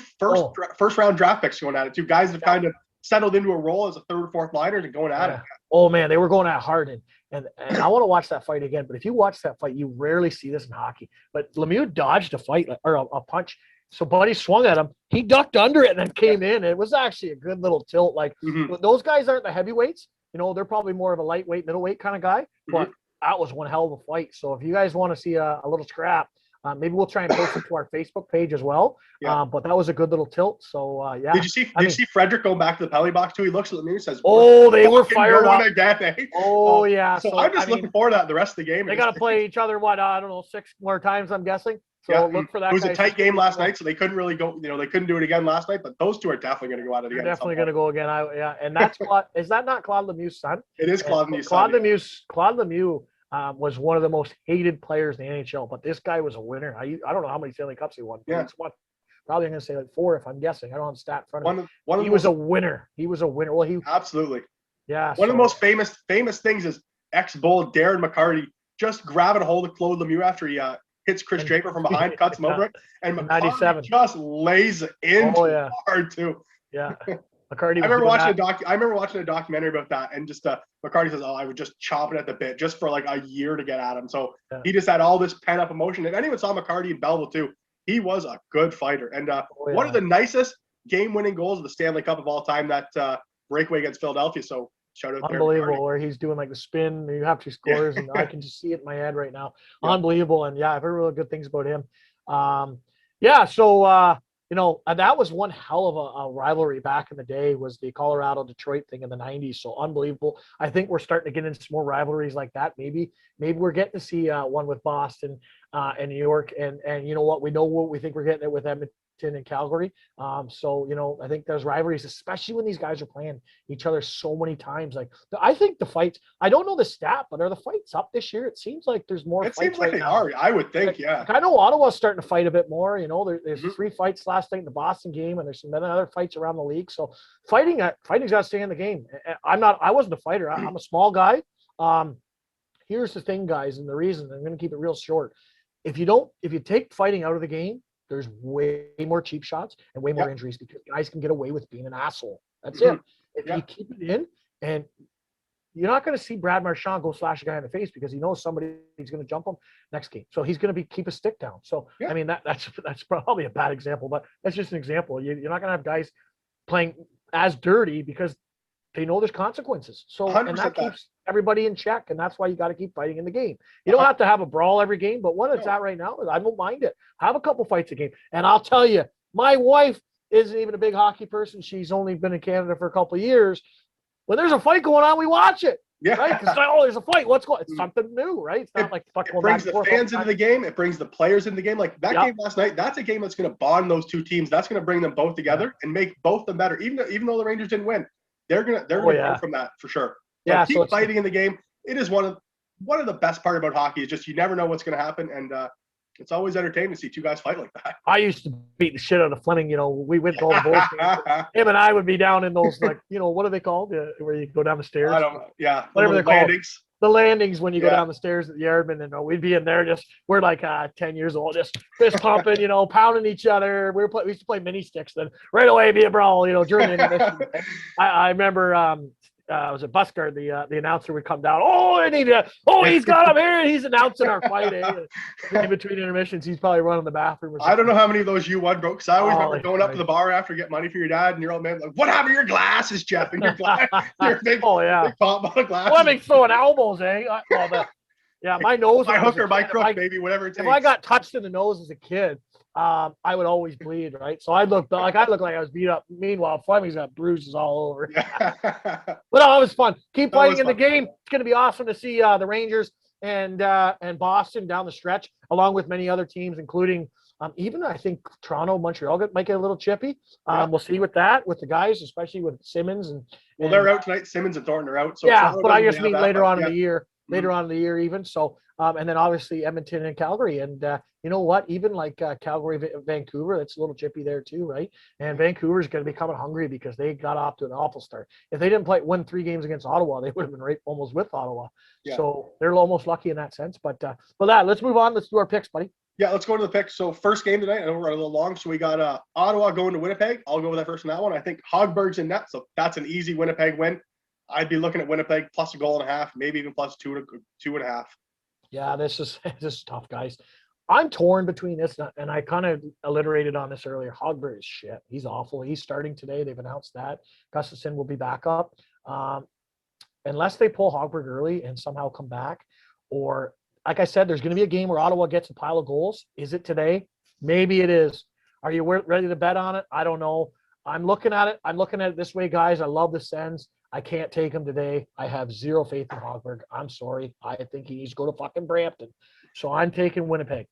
first round draft picks going at it. 2 guys that kind of settled into a role as a 3rd or 4th liners and going at it. Oh man, they were going at hard, and I want to watch that fight again. But if you watch that fight, you rarely see this in hockey. But Lemieux dodged a fight or a punch. So Buddy swung at him. He ducked under it and then came in. It was actually a good little tilt. Like those guys aren't the heavyweights. You know, they're probably more of a lightweight, middleweight kind of guy. But that was one hell of a fight. So if you guys want to see a little scrap, maybe we'll try and post it to our Facebook page as well. But that was a good little tilt. So yeah. Did you see Frederick going back to the penalty box too? He looks at me and says, "Oh, they were fired up again." Eh? Oh yeah. So I'm just looking forward to that the rest of the game. They got to play each other. I don't know, 6 more times. I'm guessing. So look for that. It was a tight game last night, so they couldn't really go. They couldn't do it again last night. But those 2 are definitely going to go at it again. They're definitely going to go again. And that's is that not Claude Lemieux's son? It is Claude Lemieux's son. Claude Lemieux was one of the most hated players in the NHL, but this guy was a winner. I don't know how many Stanley Cups he won. Yeah. He's won, probably I'm going to say like 4 if I'm guessing. I don't have a stat in front of me. He was a winner. He was a winner. Well, absolutely. Yeah. One of the most famous things is ex-Bull Darren McCarty just grabbing a hold of Claude Lemieux after he hits Chris Draper from behind, cuts him over it, and McCarty just lays in hard too. Yeah. McCarty. I remember watching a documentary about that, and just McCarty says, "Oh, I was just chomping at the bit just for like a year to get at him." So he just had all this pent up emotion. And anyone saw McCarty in Belleville too, he was a good fighter. And one of the nicest game winning goals of the Stanley Cup of all time, that breakaway against Philadelphia. So shout out there. Unbelievable, where he's doing like the spin. You have 2 scores, and I can just see it in my head right now. Unbelievable. And I've heard really good things about him. So that was one hell of a rivalry back in the day, was the Colorado-Detroit thing in the 90s. So unbelievable. I think we're starting to get into some more rivalries like that. Maybe we're getting to see one with Boston and New York. And you know what? We know what we think we're getting it with Edmonton and Calgary. So, I think there's rivalries, especially when these guys are playing each other so many times. Like, I think the fights, I don't know the stat, but are the fights up this year? It seems like there's more It fights seems like right they now. are. I would think, yeah. I know Ottawa's starting to fight a bit more. There's Mhm. 3 fights last night in the Boston game, and there's some other fights around the league. So fighting's got to stay in the game. I wasn't a fighter. I'm a small guy. Here's the thing, guys, and the reason I'm going to keep it real short. If you take fighting out of the game, there's way more cheap shots and way more Yep. injuries, because guys can get away with being an asshole. That's Mhm. it. If Yep. you keep it in, and you're not going to see Brad Marchand go slash a guy in the face, because he knows somebody's going to jump him next game. So he's going to keep a stick down. So, Yeah. I mean, that's probably a bad example, but that's just an example. You're not going to have guys playing as dirty because they know there's consequences. So, and 100% that keeps everybody in check. And that's why you got to keep fighting in the game. You don't have to have a brawl every game, but what it's No. at right now, I don't mind it. Have a couple fights a game. And I'll tell you, my wife isn't even a big hockey person. She's only been in Canada for a couple of years. When there's a fight going on, we watch it, Yeah. right? Because it's like, there's a fight. What's going? It's something new, right? It's not like It going brings back the and forth. fans into the game. It brings the players into the game. Like that game last night, that's a game that's going to bond those two teams. That's going to bring them both together and make both of them better. Even though the Rangers didn't win, they're gonna grow from that for sure. So Yeah, keep so fighting in the game. It is one of the best part about hockey is just you never know what's going to happen, and it's always entertaining to see two guys fight like that. I used to beat the shit out of Fleming. We went to all the Bulls games. Him and I would be down in those, like, what are they called? Where you go down the stairs? I don't know. Yeah, Whatever they're called. landings. The landings when you go Yeah. down the stairs at the Yardman, and we'd be in there we're like 10 years old, just fist pumping, pounding each other. We used to play mini sticks, then right away be a brawl, during the intermission. I remember it was a bus guard, the announcer would come down. He's got him here, and he's announcing our fight. In between intermissions, he's probably running the bathroom or something. I don't know how many of those you won, bro. Because I always remember going up right. to the bar after get money for your dad, and your old man like, "What happened to your glasses, Jeff?" And your big, oh yeah, big pop bottle glasses. Fleming throwing elbows, eh? My nose. My hook or my crook, baby, whatever it takes. If I got touched in the nose as a kid, I would always bleed, right? So I looked like I was beat up. Meanwhile, Fleming's got bruises all over. But no, it was fun. Keep fighting in the game. It's going to be awesome to see the Rangers and Boston down the stretch, along with many other teams, including even I think Toronto, Montreal might get a little chippy. We'll see with the guys, especially with Simmons and. Well, they're out tonight. Simmons and Thornton are out. So yeah, Toronto but I just doesn't mean have later that, on in the year. Later on in the year, even so, and then obviously Edmonton and Calgary, and you know what? Even like Calgary, Vancouver, that's a little chippy there too, right? And Vancouver's going to be coming hungry because they got off to an awful start. If they didn't win 3 games against Ottawa, they would have been right almost with Ottawa. Yeah. So they're almost lucky in that sense. But let's move on. Let's do our picks, buddy. Yeah, let's go to the picks. So first game tonight, I know we're running a little long, so we got Ottawa going to Winnipeg. I'll go with that first in that one. I think Hogberg's in net, so that's an easy Winnipeg win. I'd be looking at Winnipeg plus a goal and a half, maybe even plus 2.5. Yeah, this is tough, guys. I'm torn between this, and I kind of alliterated on this earlier. Hogberg is shit. He's awful. He's starting today. They've announced that. Gustafsson will be back up. Unless they pull Hogberg early and somehow come back, or like I said, there's going to be a game where Ottawa gets a pile of goals. Is it today? Maybe it is. Are you ready to bet on it? I don't know. I'm looking at it this way, guys. I love the Sens. I can't take him today. I have zero faith in Hogberg. I'm sorry. I think he needs to go to fucking Brampton. So I'm taking Winnipeg.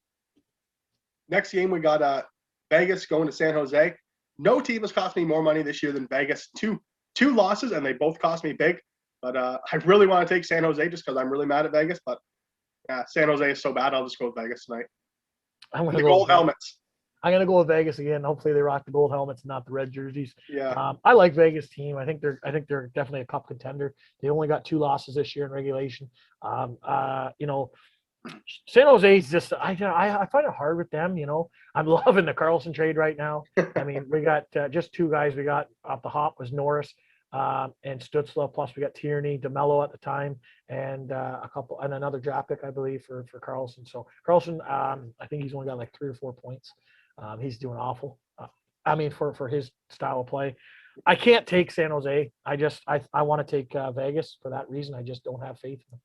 Next game, we got Vegas going to San Jose. No team has cost me more money this year than Vegas. Two losses, and they both cost me big. But I really want to take San Jose just because I'm really mad at Vegas. But San Jose is so bad, I'll just go with Vegas tonight. The gold helmets. I'm gonna go with Vegas again. Hopefully they rock the gold helmets, not the red jerseys. Yeah. I like Vegas team. I think they're definitely a cup contender. They only got 2 losses this year in regulation. San Jose's just I find it hard with them. I'm loving the Carlson trade right now. I mean, we got just 2 guys we got off the hop was Norris and Stützle. Plus we got Tierney, DeMello at the time, and a couple and another draft pick I believe for Carlson. So Carlson, I think he's only got like 3 or 4 points. He's doing awful. For his style of play, I can't take San Jose. I want to take Vegas for that reason. I just don't have faith in them.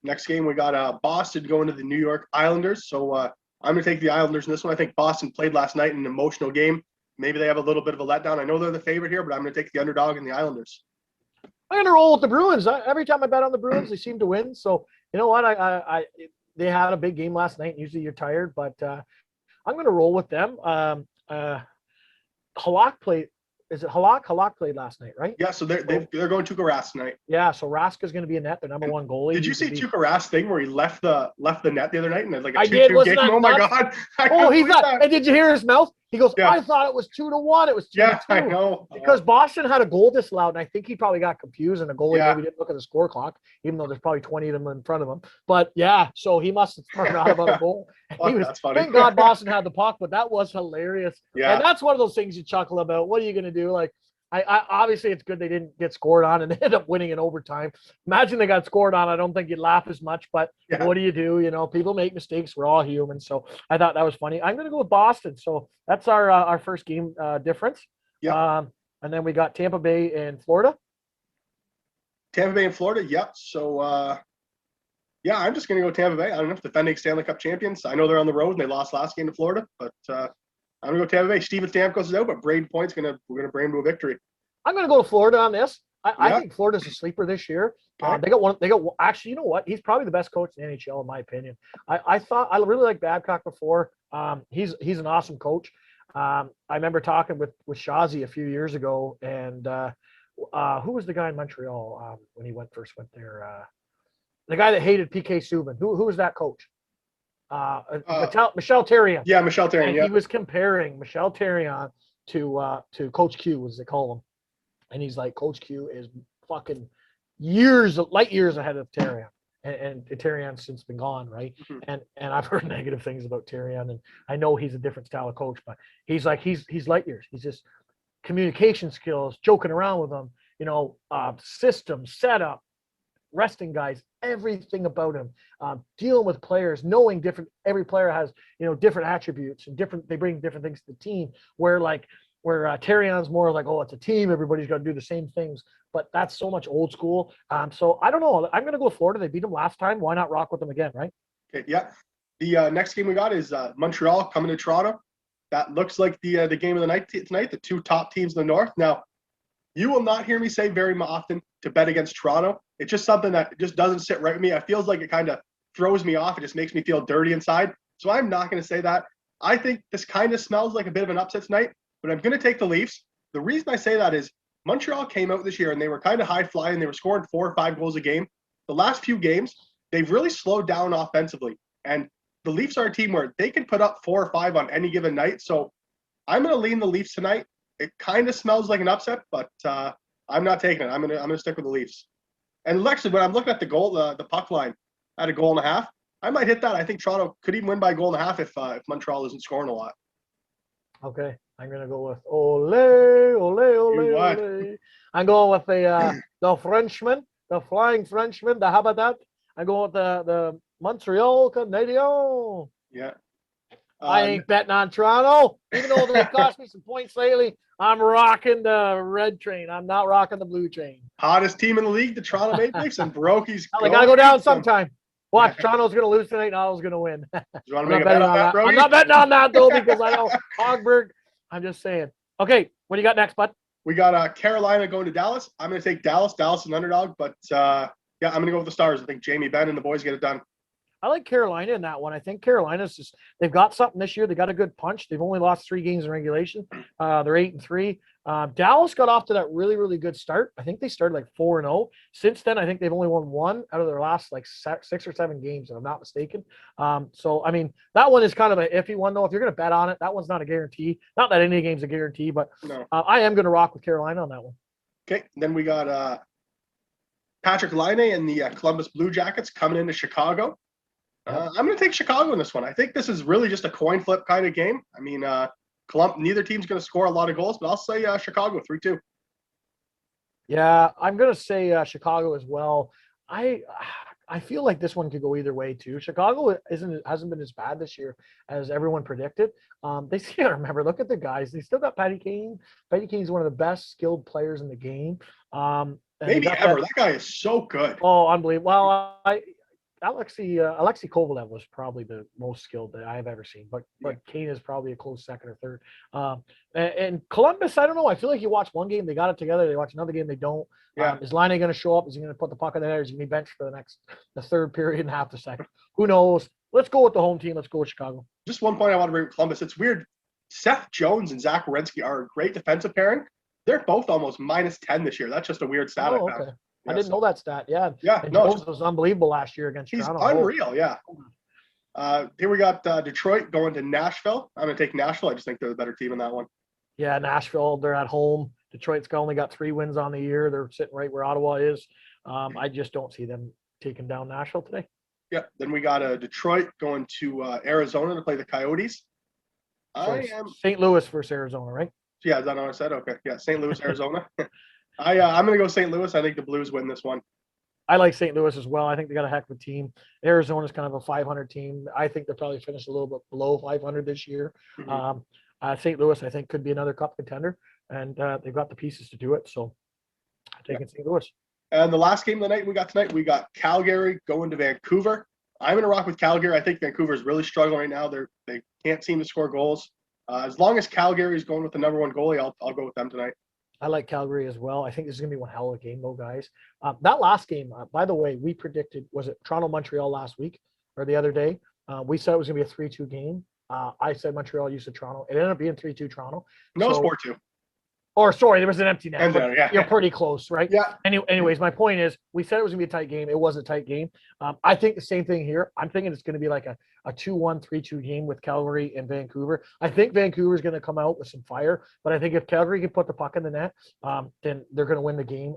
Next game, we got Boston going to the New York Islanders. So I'm going to take the Islanders in this one. I think Boston played last night in an emotional game. Maybe they have a little bit of a letdown. I know they're the favorite here, but I'm going to take the underdog in the Islanders. I'm going to roll with the Bruins. Every time I bet on the Bruins, they seem to win. So, you know what? They had a big game last night. Usually you're tired, but I'm going to roll with them. Halak played. Is it Halak? Halak played last night, right? Yeah, so they're going Tuukka Rask tonight. Yeah, so Rask is going to be in net, their number one goalie. Did you see Tuukka Rask thing where he left the net the other night and like a I 2-2 did. Wasn't game? that Oh my nuts? god! Oh, he's not. And did you hear his mouth? He goes, Yeah. I thought it was 2-1. It was 2-2. Yeah, I know. Because Boston had a goal disallowed, and I think he probably got confused, and the goalie Yeah. maybe didn't look at the score clock, even though there's probably 20 of them in front of him. But yeah, so he must have forgot about a goal. Fuck, that's funny. Thank God Boston had the puck, but that was hilarious. Yeah. And that's one of those things you chuckle about. What are you going to do? Like, I obviously it's good they didn't get scored on and they ended up winning in overtime. Imagine they got scored on. I don't think you'd laugh as much, but Yeah. what do you do? You know, people make mistakes. We're all human. So I thought that was funny. I'm going to go with Boston. So that's our first game difference. Yeah. And then we got Tampa Bay and Florida. Tampa Bay and Florida, yep. So, yeah, I'm just going to go Tampa Bay. I don't know if defending Stanley Cup champions. I know they're on the road and they lost last game to Florida, but I'm going to go Tampa Bay. Steven Stamkos is out, but Braden Point's we're going to bring him to a victory. I'm going to go to Florida on this. I Yeah. think Florida's a sleeper this year. Okay. They got actually, you know what? He's probably the best coach in the NHL, in my opinion. I thought I really liked Babcock before. He's an awesome coach. I remember talking with Shazi a few years ago, and who was the guy in Montreal when he first went there? The guy that hated PK Subban. Who was that coach? Michel Therrien. Yeah, Michel Therrien, And yeah. he was comparing Michel Therrien to Coach Q, as they call him. And he's like, Coach Q is fucking light years ahead of Therrien. And Therrien's since been gone, right? Mhm. And I've heard negative things about Therrien, and I know he's a different style of coach, but he's like he's light years. He's just communication skills, joking around with them, system, setup, resting guys, everything about him, dealing with players, knowing every player has, different attributes and they bring different things to the team, where Therrien's more like, oh, it's a team, everybody's got to do the same things, but that's so much old school. So I don't know. I'm going to go with Florida. They beat them last time. Why not rock with them again, right? Okay, yeah. The next game we got is Montreal coming to Toronto. That looks like the game of the night tonight, the two top teams in the North. Now, you will not hear me say very often to bet against Toronto. It's just something that just doesn't sit right with me. It feels like it kind of throws me off. It just makes me feel dirty inside. So I'm not going to say that. I think this kind of smells like a bit of an upset tonight, but I'm going to take the Leafs. The reason I say that is Montreal came out this year and they were kind of high flying. They were scoring 4 or 5 goals a game. The last few games, they've really slowed down offensively. And the Leafs are a team where they can put up 4 or 5 on any given night. So I'm going to lean the Leafs tonight. It kind of smells like an upset, but I'm not taking it. I'm gonna stick with the Leafs. And actually, when I'm looking at the puck line at a 1.5 goals, I might hit that. I think Toronto could even win by 1.5 goals if Montreal isn't scoring a lot. Okay, I'm gonna go with ole, ole, ole, what? ole. I'm going with the Frenchman, the Flying Frenchman, the Habitat. I'm going with the Montreal Canadiens. Yeah. I ain't betting on Toronto, even though they cost me some points lately. I'm rocking the red train. I'm not rocking the blue train. Hottest team in the league, the Toronto Maple Leafs, and Brokey's. They gotta go down sometime. Watch, Toronto's gonna lose tonight, and Ottawa's gonna win. You want I'm to make not a bet betting on on that, that. Brokey? I'm not betting on that though, because I know Hogberg. I'm just saying. Okay, what do you got next, bud? We got Carolina going to Dallas. I'm going to take Dallas. Dallas is an underdog, but yeah, I'm going to go with the Stars. I think Jamie Benn and the boys get it done. I like Carolina in that one. I think Carolina's they've got something this year. They got a good punch. They've only lost 3 games in regulation. They're 8-3. Dallas got off to that really, really good start. I think they started like 4-0. Since then, I think they've only won 1 out of their last like 6 or 7 games, if I'm not mistaken. So I mean, that one is kind of an iffy one though. If you're going to bet on it, that one's not a guarantee. Not that any game's a guarantee, but No. I am going to rock with Carolina on that one. Okay, then we got Patrick Laine and the Columbus Blue Jackets coming into Chicago. I'm going to take Chicago in this one. I think this is really just a coin flip kind of game. I mean, neither team's going to score a lot of goals, but I'll say Chicago 3-2. Yeah, I'm going to say Chicago as well. I feel like this one could go either way too. Chicago hasn't been as bad this year as everyone predicted. They still remember. Look at the guys. They still got Patty Kane. Patty Kane's one of the best skilled players in the game. Maybe ever. That guy is so good. Oh, unbelievable. Well, Alexei Kovalev was probably the most skilled that I've ever seen, but Kane is probably a close second or third. And Columbus, I don't know. I feel like you watch one game, they got it together. They watch another game, they don't. Yeah. Is Laine going to show up? Is he going to put the puck in the net? Or is he going to be benched for the third period and half the second? Who knows? Let's go with the home team. Let's go with Chicago. Just one point I want to bring with Columbus. It's weird. Seth Jones and Zach Werenski are a great defensive pairing. They're both almost -10 this year. That's just a weird stat. Oh, okay. I didn't know that stat. Yeah. Yeah. And No, Jones was unbelievable last year against he's Toronto. unreal. Yeah. Here we got Detroit going to Nashville. I'm going to take Nashville. I just think they're the better team in that one. Yeah, Nashville, they're at home. Detroit's only got 3 wins on the year. They're sitting right where Ottawa is. I just don't see them taking down Nashville today. Yeah. Then we got Detroit going to Arizona to play the Coyotes. St. Louis versus Arizona, right? Yeah, is that what I said? Okay. Yeah, St. Louis, Arizona. I'm going to go St. Louis. I think the Blues win this one. I like St. Louis as well. I think they got a heck of a team. Arizona's kind of a 500 team. I think they'll probably finish a little bit below 500 this year. Mm-hmm. St. Louis, I think, could be another cup contender, and they've got the pieces to do it. So I'm taking St. Louis. And the last game of the night we got tonight, we got Calgary going to Vancouver. I'm going to rock with Calgary. I think Vancouver's really struggling right now. They can't seem to score goals. As long as Calgary is going with the number one goalie, I'll go with them tonight. I like Calgary as well. I think this is going to be one hell of a game, though, guys. That last game, by the way, we predicted, was it Toronto-Montreal last week or the other day? We said it was going to be a 3-2 game. I said Montreal used to Toronto. It ended up being 3-2 Toronto. No, it's 4-2. Or sorry, there was an empty net. Yeah. You're pretty close, right? Yeah. Anyways, my point is, we said it was gonna be a tight game. It was a tight game. I think the same thing here. I'm thinking it's gonna be like a 2-1, 3-2 game with Calgary and Vancouver. I think Vancouver's gonna come out with some fire, but I think if Calgary can put the puck in the net, then they're gonna win the game.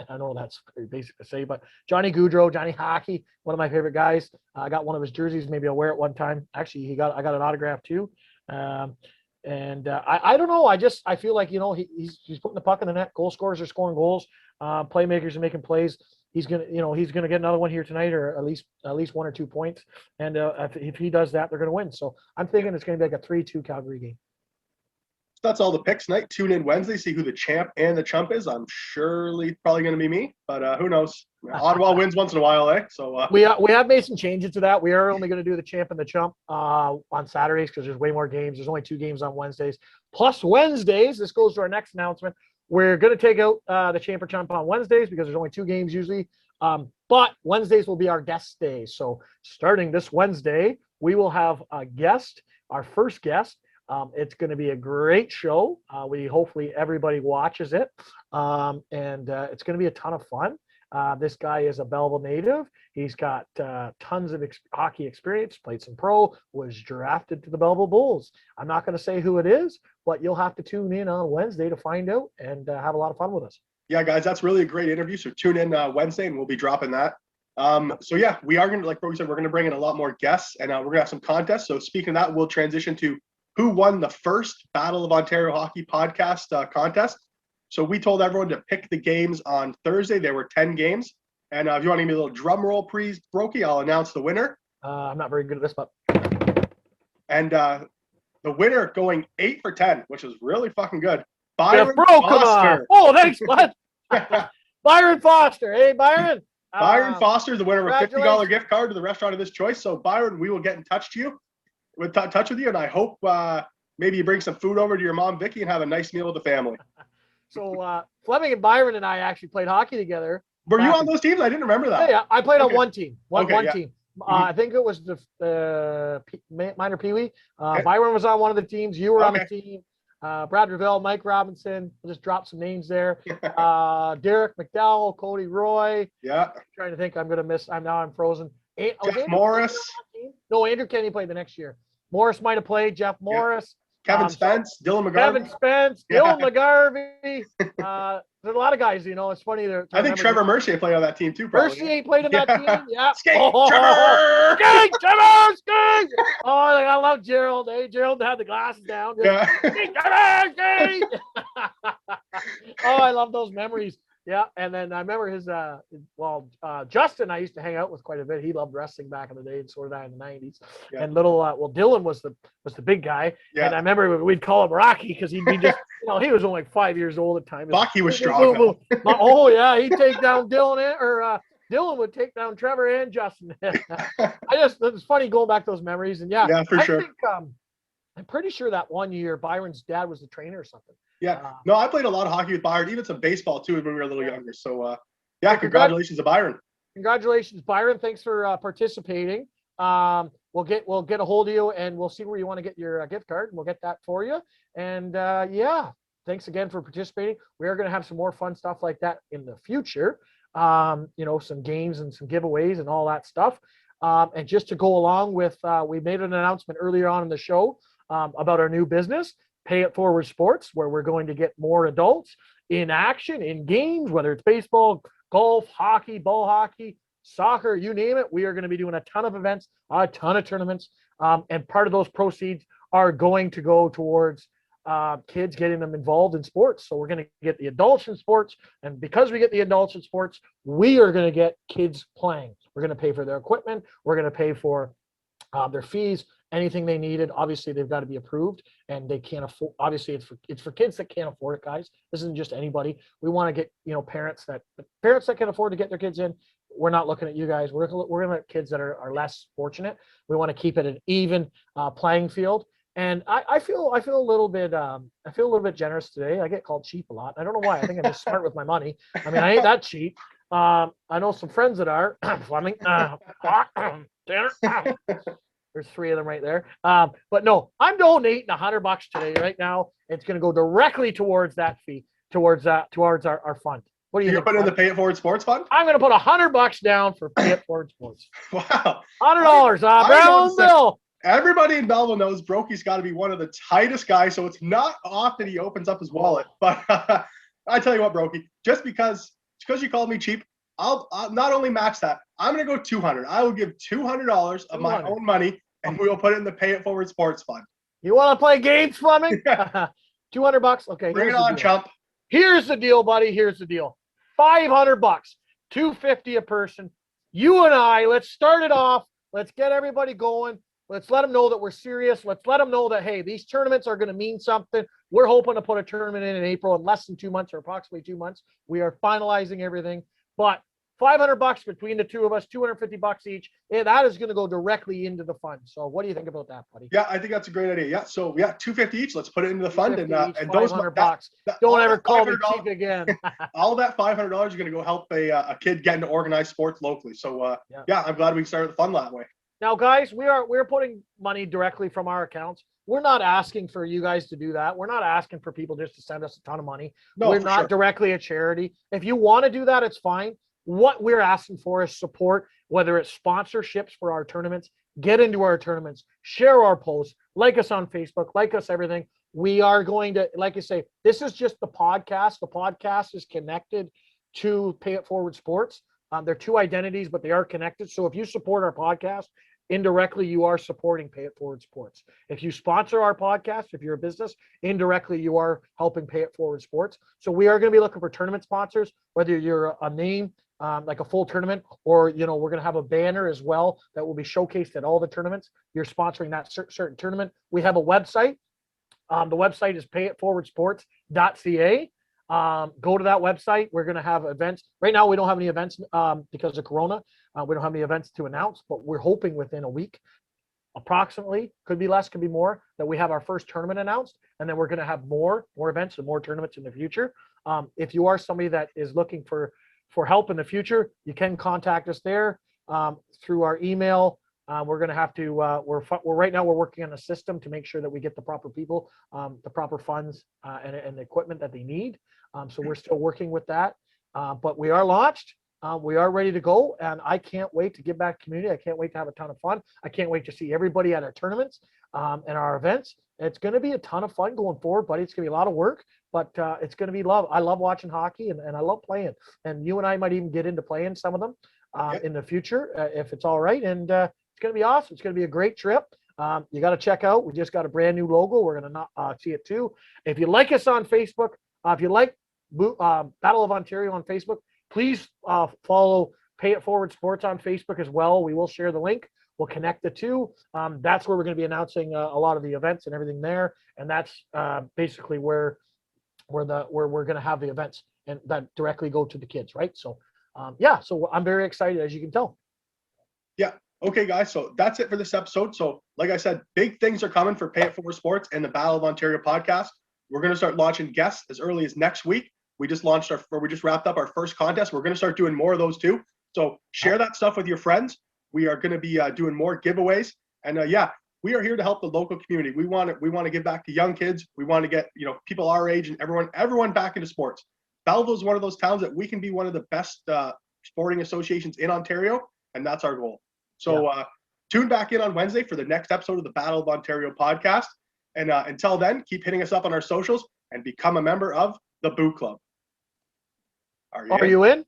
I know that's pretty basic to say, but Johnny Gaudreau, Johnny Hockey, one of my favorite guys. I got one of his jerseys. Maybe I'll wear it one time. Actually, I got an autograph too. And I don't know. I feel like, he's putting the puck in the net. Goal scorers are scoring goals. Playmakers are making plays. He's gonna get another one here tonight, or at least 1 or 2 points. And if he does that, they're gonna win. So I'm thinking it's gonna be like a 3-2 Calgary game. That's all the picks tonight. Tune in Wednesday, see who the champ and the chump is. I'm surely probably going to be me, but who knows? Ottawa wins once in a while, eh? So we have made some changes to that. We are only going to do the champ and the chump on Saturdays because there's way more games. There's only 2 games on Wednesdays. Plus Wednesdays, this goes to our next announcement. We're going to take out the champ or chump on Wednesdays because there's only 2 games usually. But Wednesdays will be our guest days. So starting this Wednesday, we will have a guest, our first guest. It's going to be a great show. Hopefully everybody watches it. And it's going to be a ton of fun. This guy is a Belleville native. He's got tons of hockey experience, played some pro, was drafted to the Belleville Bulls. I'm not going to say who it is, but you'll have to tune in on Wednesday to find out and have a lot of fun with us. Yeah, guys, that's really a great interview. So tune in Wednesday and we'll be dropping that. So yeah, we are going to, like Brody said, we're going to bring in a lot more guests and we're going to have some contests. So speaking of that, we'll transition to who won the first Battle of Ontario Hockey podcast contest. So we told everyone to pick the games on Thursday. There were 10 games. And if you want to give me a little drum roll, please, Brokey, I'll announce the winner. I'm not very good at this, but. And the winner going 8 for 10, which is really fucking good. Byron Foster. Oh, thanks, bud. Byron Foster. Hey, Byron. Byron Foster, the winner of a $50 gift card to the restaurant of his choice. So Byron, we will get in touch with you, and I hope maybe you bring some food over to your mom, Vicky, and have a nice meal with the family. So Fleming and Byron and I actually played hockey together. Were you on those teams? I didn't remember that. Yeah, I played on one team. One team. Mm-hmm. I think it was the minor peewee. Byron was on one of the teams. You were on the team. Brad Revelle, Mike Robinson. We'll just drop some names there. Derek McDowell, Cody Roy. Yeah. I'm trying to think. I'm going to miss. I'm frozen. Jeff Morris. No, Andrew Kenny played the next year. Morris might have played. Jeff Morris. Kevin Spence. Dylan McGarvey. Kevin Spence. Dylan McGarvey. There's a lot of guys, it's funny. I think Trevor Mercier played on that team too, probably. Mercier played on that team. Yeah. Skate, Trevor! Skate, Trevor! Skate! Oh, I love Gerald. Hey, Gerald had the glasses down. Yeah. Skate, Trevor! Skate! Oh, I love those memories. Yeah, and then I remember his Justin I used to hang out with quite a bit. He loved wrestling back in the day, and so did I in the 90s. Yeah. And Dylan was the big guy. Yeah. And I remember we'd call him Rocky because he'd be just he was only like 5 years old at the time. Rocky was strong. Oh yeah, he'd take down Dylan or Dylan would take down Trevor and Justin. It's funny going back to those memories. And Yeah, for sure. I think, I'm pretty sure that one year Byron's dad was the trainer or something. Yeah. No, I played a lot of hockey with Byron, even some baseball too when we were a little younger. So, yeah, Well, congratulations to Byron. Congratulations, Byron. Thanks for participating. We'll get a hold of you and we'll see where you want to get your gift card. And we'll get that for you. And yeah, thanks again for participating. We are going to have some more fun stuff like that in the future. You know, some games and some giveaways and all that stuff. And just to go along with, we made an announcement earlier on in the show about our new business, Pay It Forward Sports, where we're going to get more adults in action, in games, whether it's baseball, golf, hockey, ball hockey, soccer, you name it. We are going to be doing a ton of events, a ton of tournaments. And part of those proceeds are going to go towards kids, getting them involved in sports. So we're going to get the adults in sports. And because we get the adults in sports, we are going to get kids playing. We're going to pay for their equipment. We're going to pay for their fees, anything they needed. Obviously, they've got to be approved, and they can't afford. Obviously, it's for kids that can't afford it, guys. This isn't just anybody. We want to get parents that can afford to get their kids in. We're not looking at you guys. We're going to let kids that are less fortunate. We want to keep it an even playing field. And I feel a little bit generous today. I get called cheap a lot. I don't know why. I think I'm just smart with my money. I mean, I ain't that cheap. I know some friends that are. Fleming, Tanner. There's 3 of them right there. But no, I'm donating $100 today. Right now, it's going to go directly towards that fee, towards our fund. What do you think? You're putting in the Pay It Forward Sports Fund? I'm going to put $100 down for Pay It Forward Sports. Wow. $100. Brown bill. Everybody in Belleville knows Brokey's got to be one of the tightest guys, so it's not often he opens up his wallet. But I tell you what, Brokey, just because you called me cheap, I'll not only match that, I'm going to go $200. I will give $200 of my own money, and we will put it in the Pay It Forward Sports Fund. You want to play games, Fleming? $200. Okay. Bring it on, chump. Here's the deal, buddy. Here's the deal. $500, $250 a person. You and I, let's start it off. Let's get everybody going. Let's let them know that we're serious. Let's let them know that, hey, these tournaments are going to mean something. We're hoping to put a tournament in April in less than 2 months or approximately 2 months. We are finalizing everything. But $500 between the two of us, $250 each. And that is going to go directly into the fund. So what do you think about that, buddy? Yeah, I think that's a great idea. Yeah. So yeah, $250 each. Let's put it into the fund, and those $500. Don't ever call me cheap again. All that $500 is going to go help a kid get into organized sports locally. So yeah, I'm glad we started the fund that way. Now, guys, we're putting money directly from our accounts. We're not asking for you guys to do that. We're not asking for people just to send us a ton of money. No, we're not directly a charity. If you want to do that, it's fine. What we're asking for is support, whether it's sponsorships for our tournaments, get into our tournaments, share our posts, like us on Facebook, like us everything. We are going to, like you say, this is just the podcast. The podcast is connected to Pay It Forward Sports. They're 2 identities, but they are connected. So if you support our podcast, indirectly, you are supporting Pay It Forward Sports. If you sponsor our podcast, if you're a business, indirectly, you are helping Pay It Forward Sports. So we are going to be looking for tournament sponsors, whether you're a name, like a full tournament, or, we're going to have a banner as well that will be showcased at all the tournaments. You're sponsoring that certain tournament. We have a website. The website is payitforwardsports.ca. Go to that website. We're going to have events. Right now, we don't have any events because of Corona. We don't have any events to announce, but we're hoping within a week, approximately, could be less, could be more, that we have our first tournament announced, and then we're going to have more events and more tournaments in the future. If you are somebody that is looking for help in the future, you can contact us there through our email. We're going to have to, right now we're working on a system to make sure that we get the proper people, the proper funds and the equipment that they need. So we're still working with that, but we are launched. We are ready to go, and I can't wait to give back to the community. I can't wait to have a ton of fun. I can't wait to see everybody at our tournaments and our events. It's going to be a ton of fun going forward, buddy. It's going to be a lot of work, but it's going to be love. I love watching hockey, and I love playing. And you and I might even get into playing some of them in the future if it's all right. And it's going to be awesome. It's going to be a great trip. You got to check out. We just got a brand new logo. We're going to see it too. If you like us on Facebook, if you like Battle of Ontario on Facebook, please follow Pay It Forward Sports on Facebook as well. We will share the link. We'll connect the two. That's where we're going to be announcing a lot of the events and everything there. And that's basically where we're going to have the events and that directly go to the kids, right? So So I'm very excited, as you can tell. Okay, guys, so that's it for this episode. So, like I said, big things are coming for Pay It Forward Sports and the Battle of Ontario podcast. We're going to start launching guests as early as next week. We just wrapped up our first contest. We're going to start doing more of those too. So share that stuff with your friends. We are going to be doing more giveaways, and we are here to help the local community. We want to give back to young kids. We want to get people our age and everyone back into sports. Belleville is one of those towns that we can be one of the best sporting associations in Ontario, and that's our goal. So tune back in on Wednesday for the next episode of the Battle of Ontario podcast. And until then, keep hitting us up on our socials and become a member of the Boo Club. Are you in?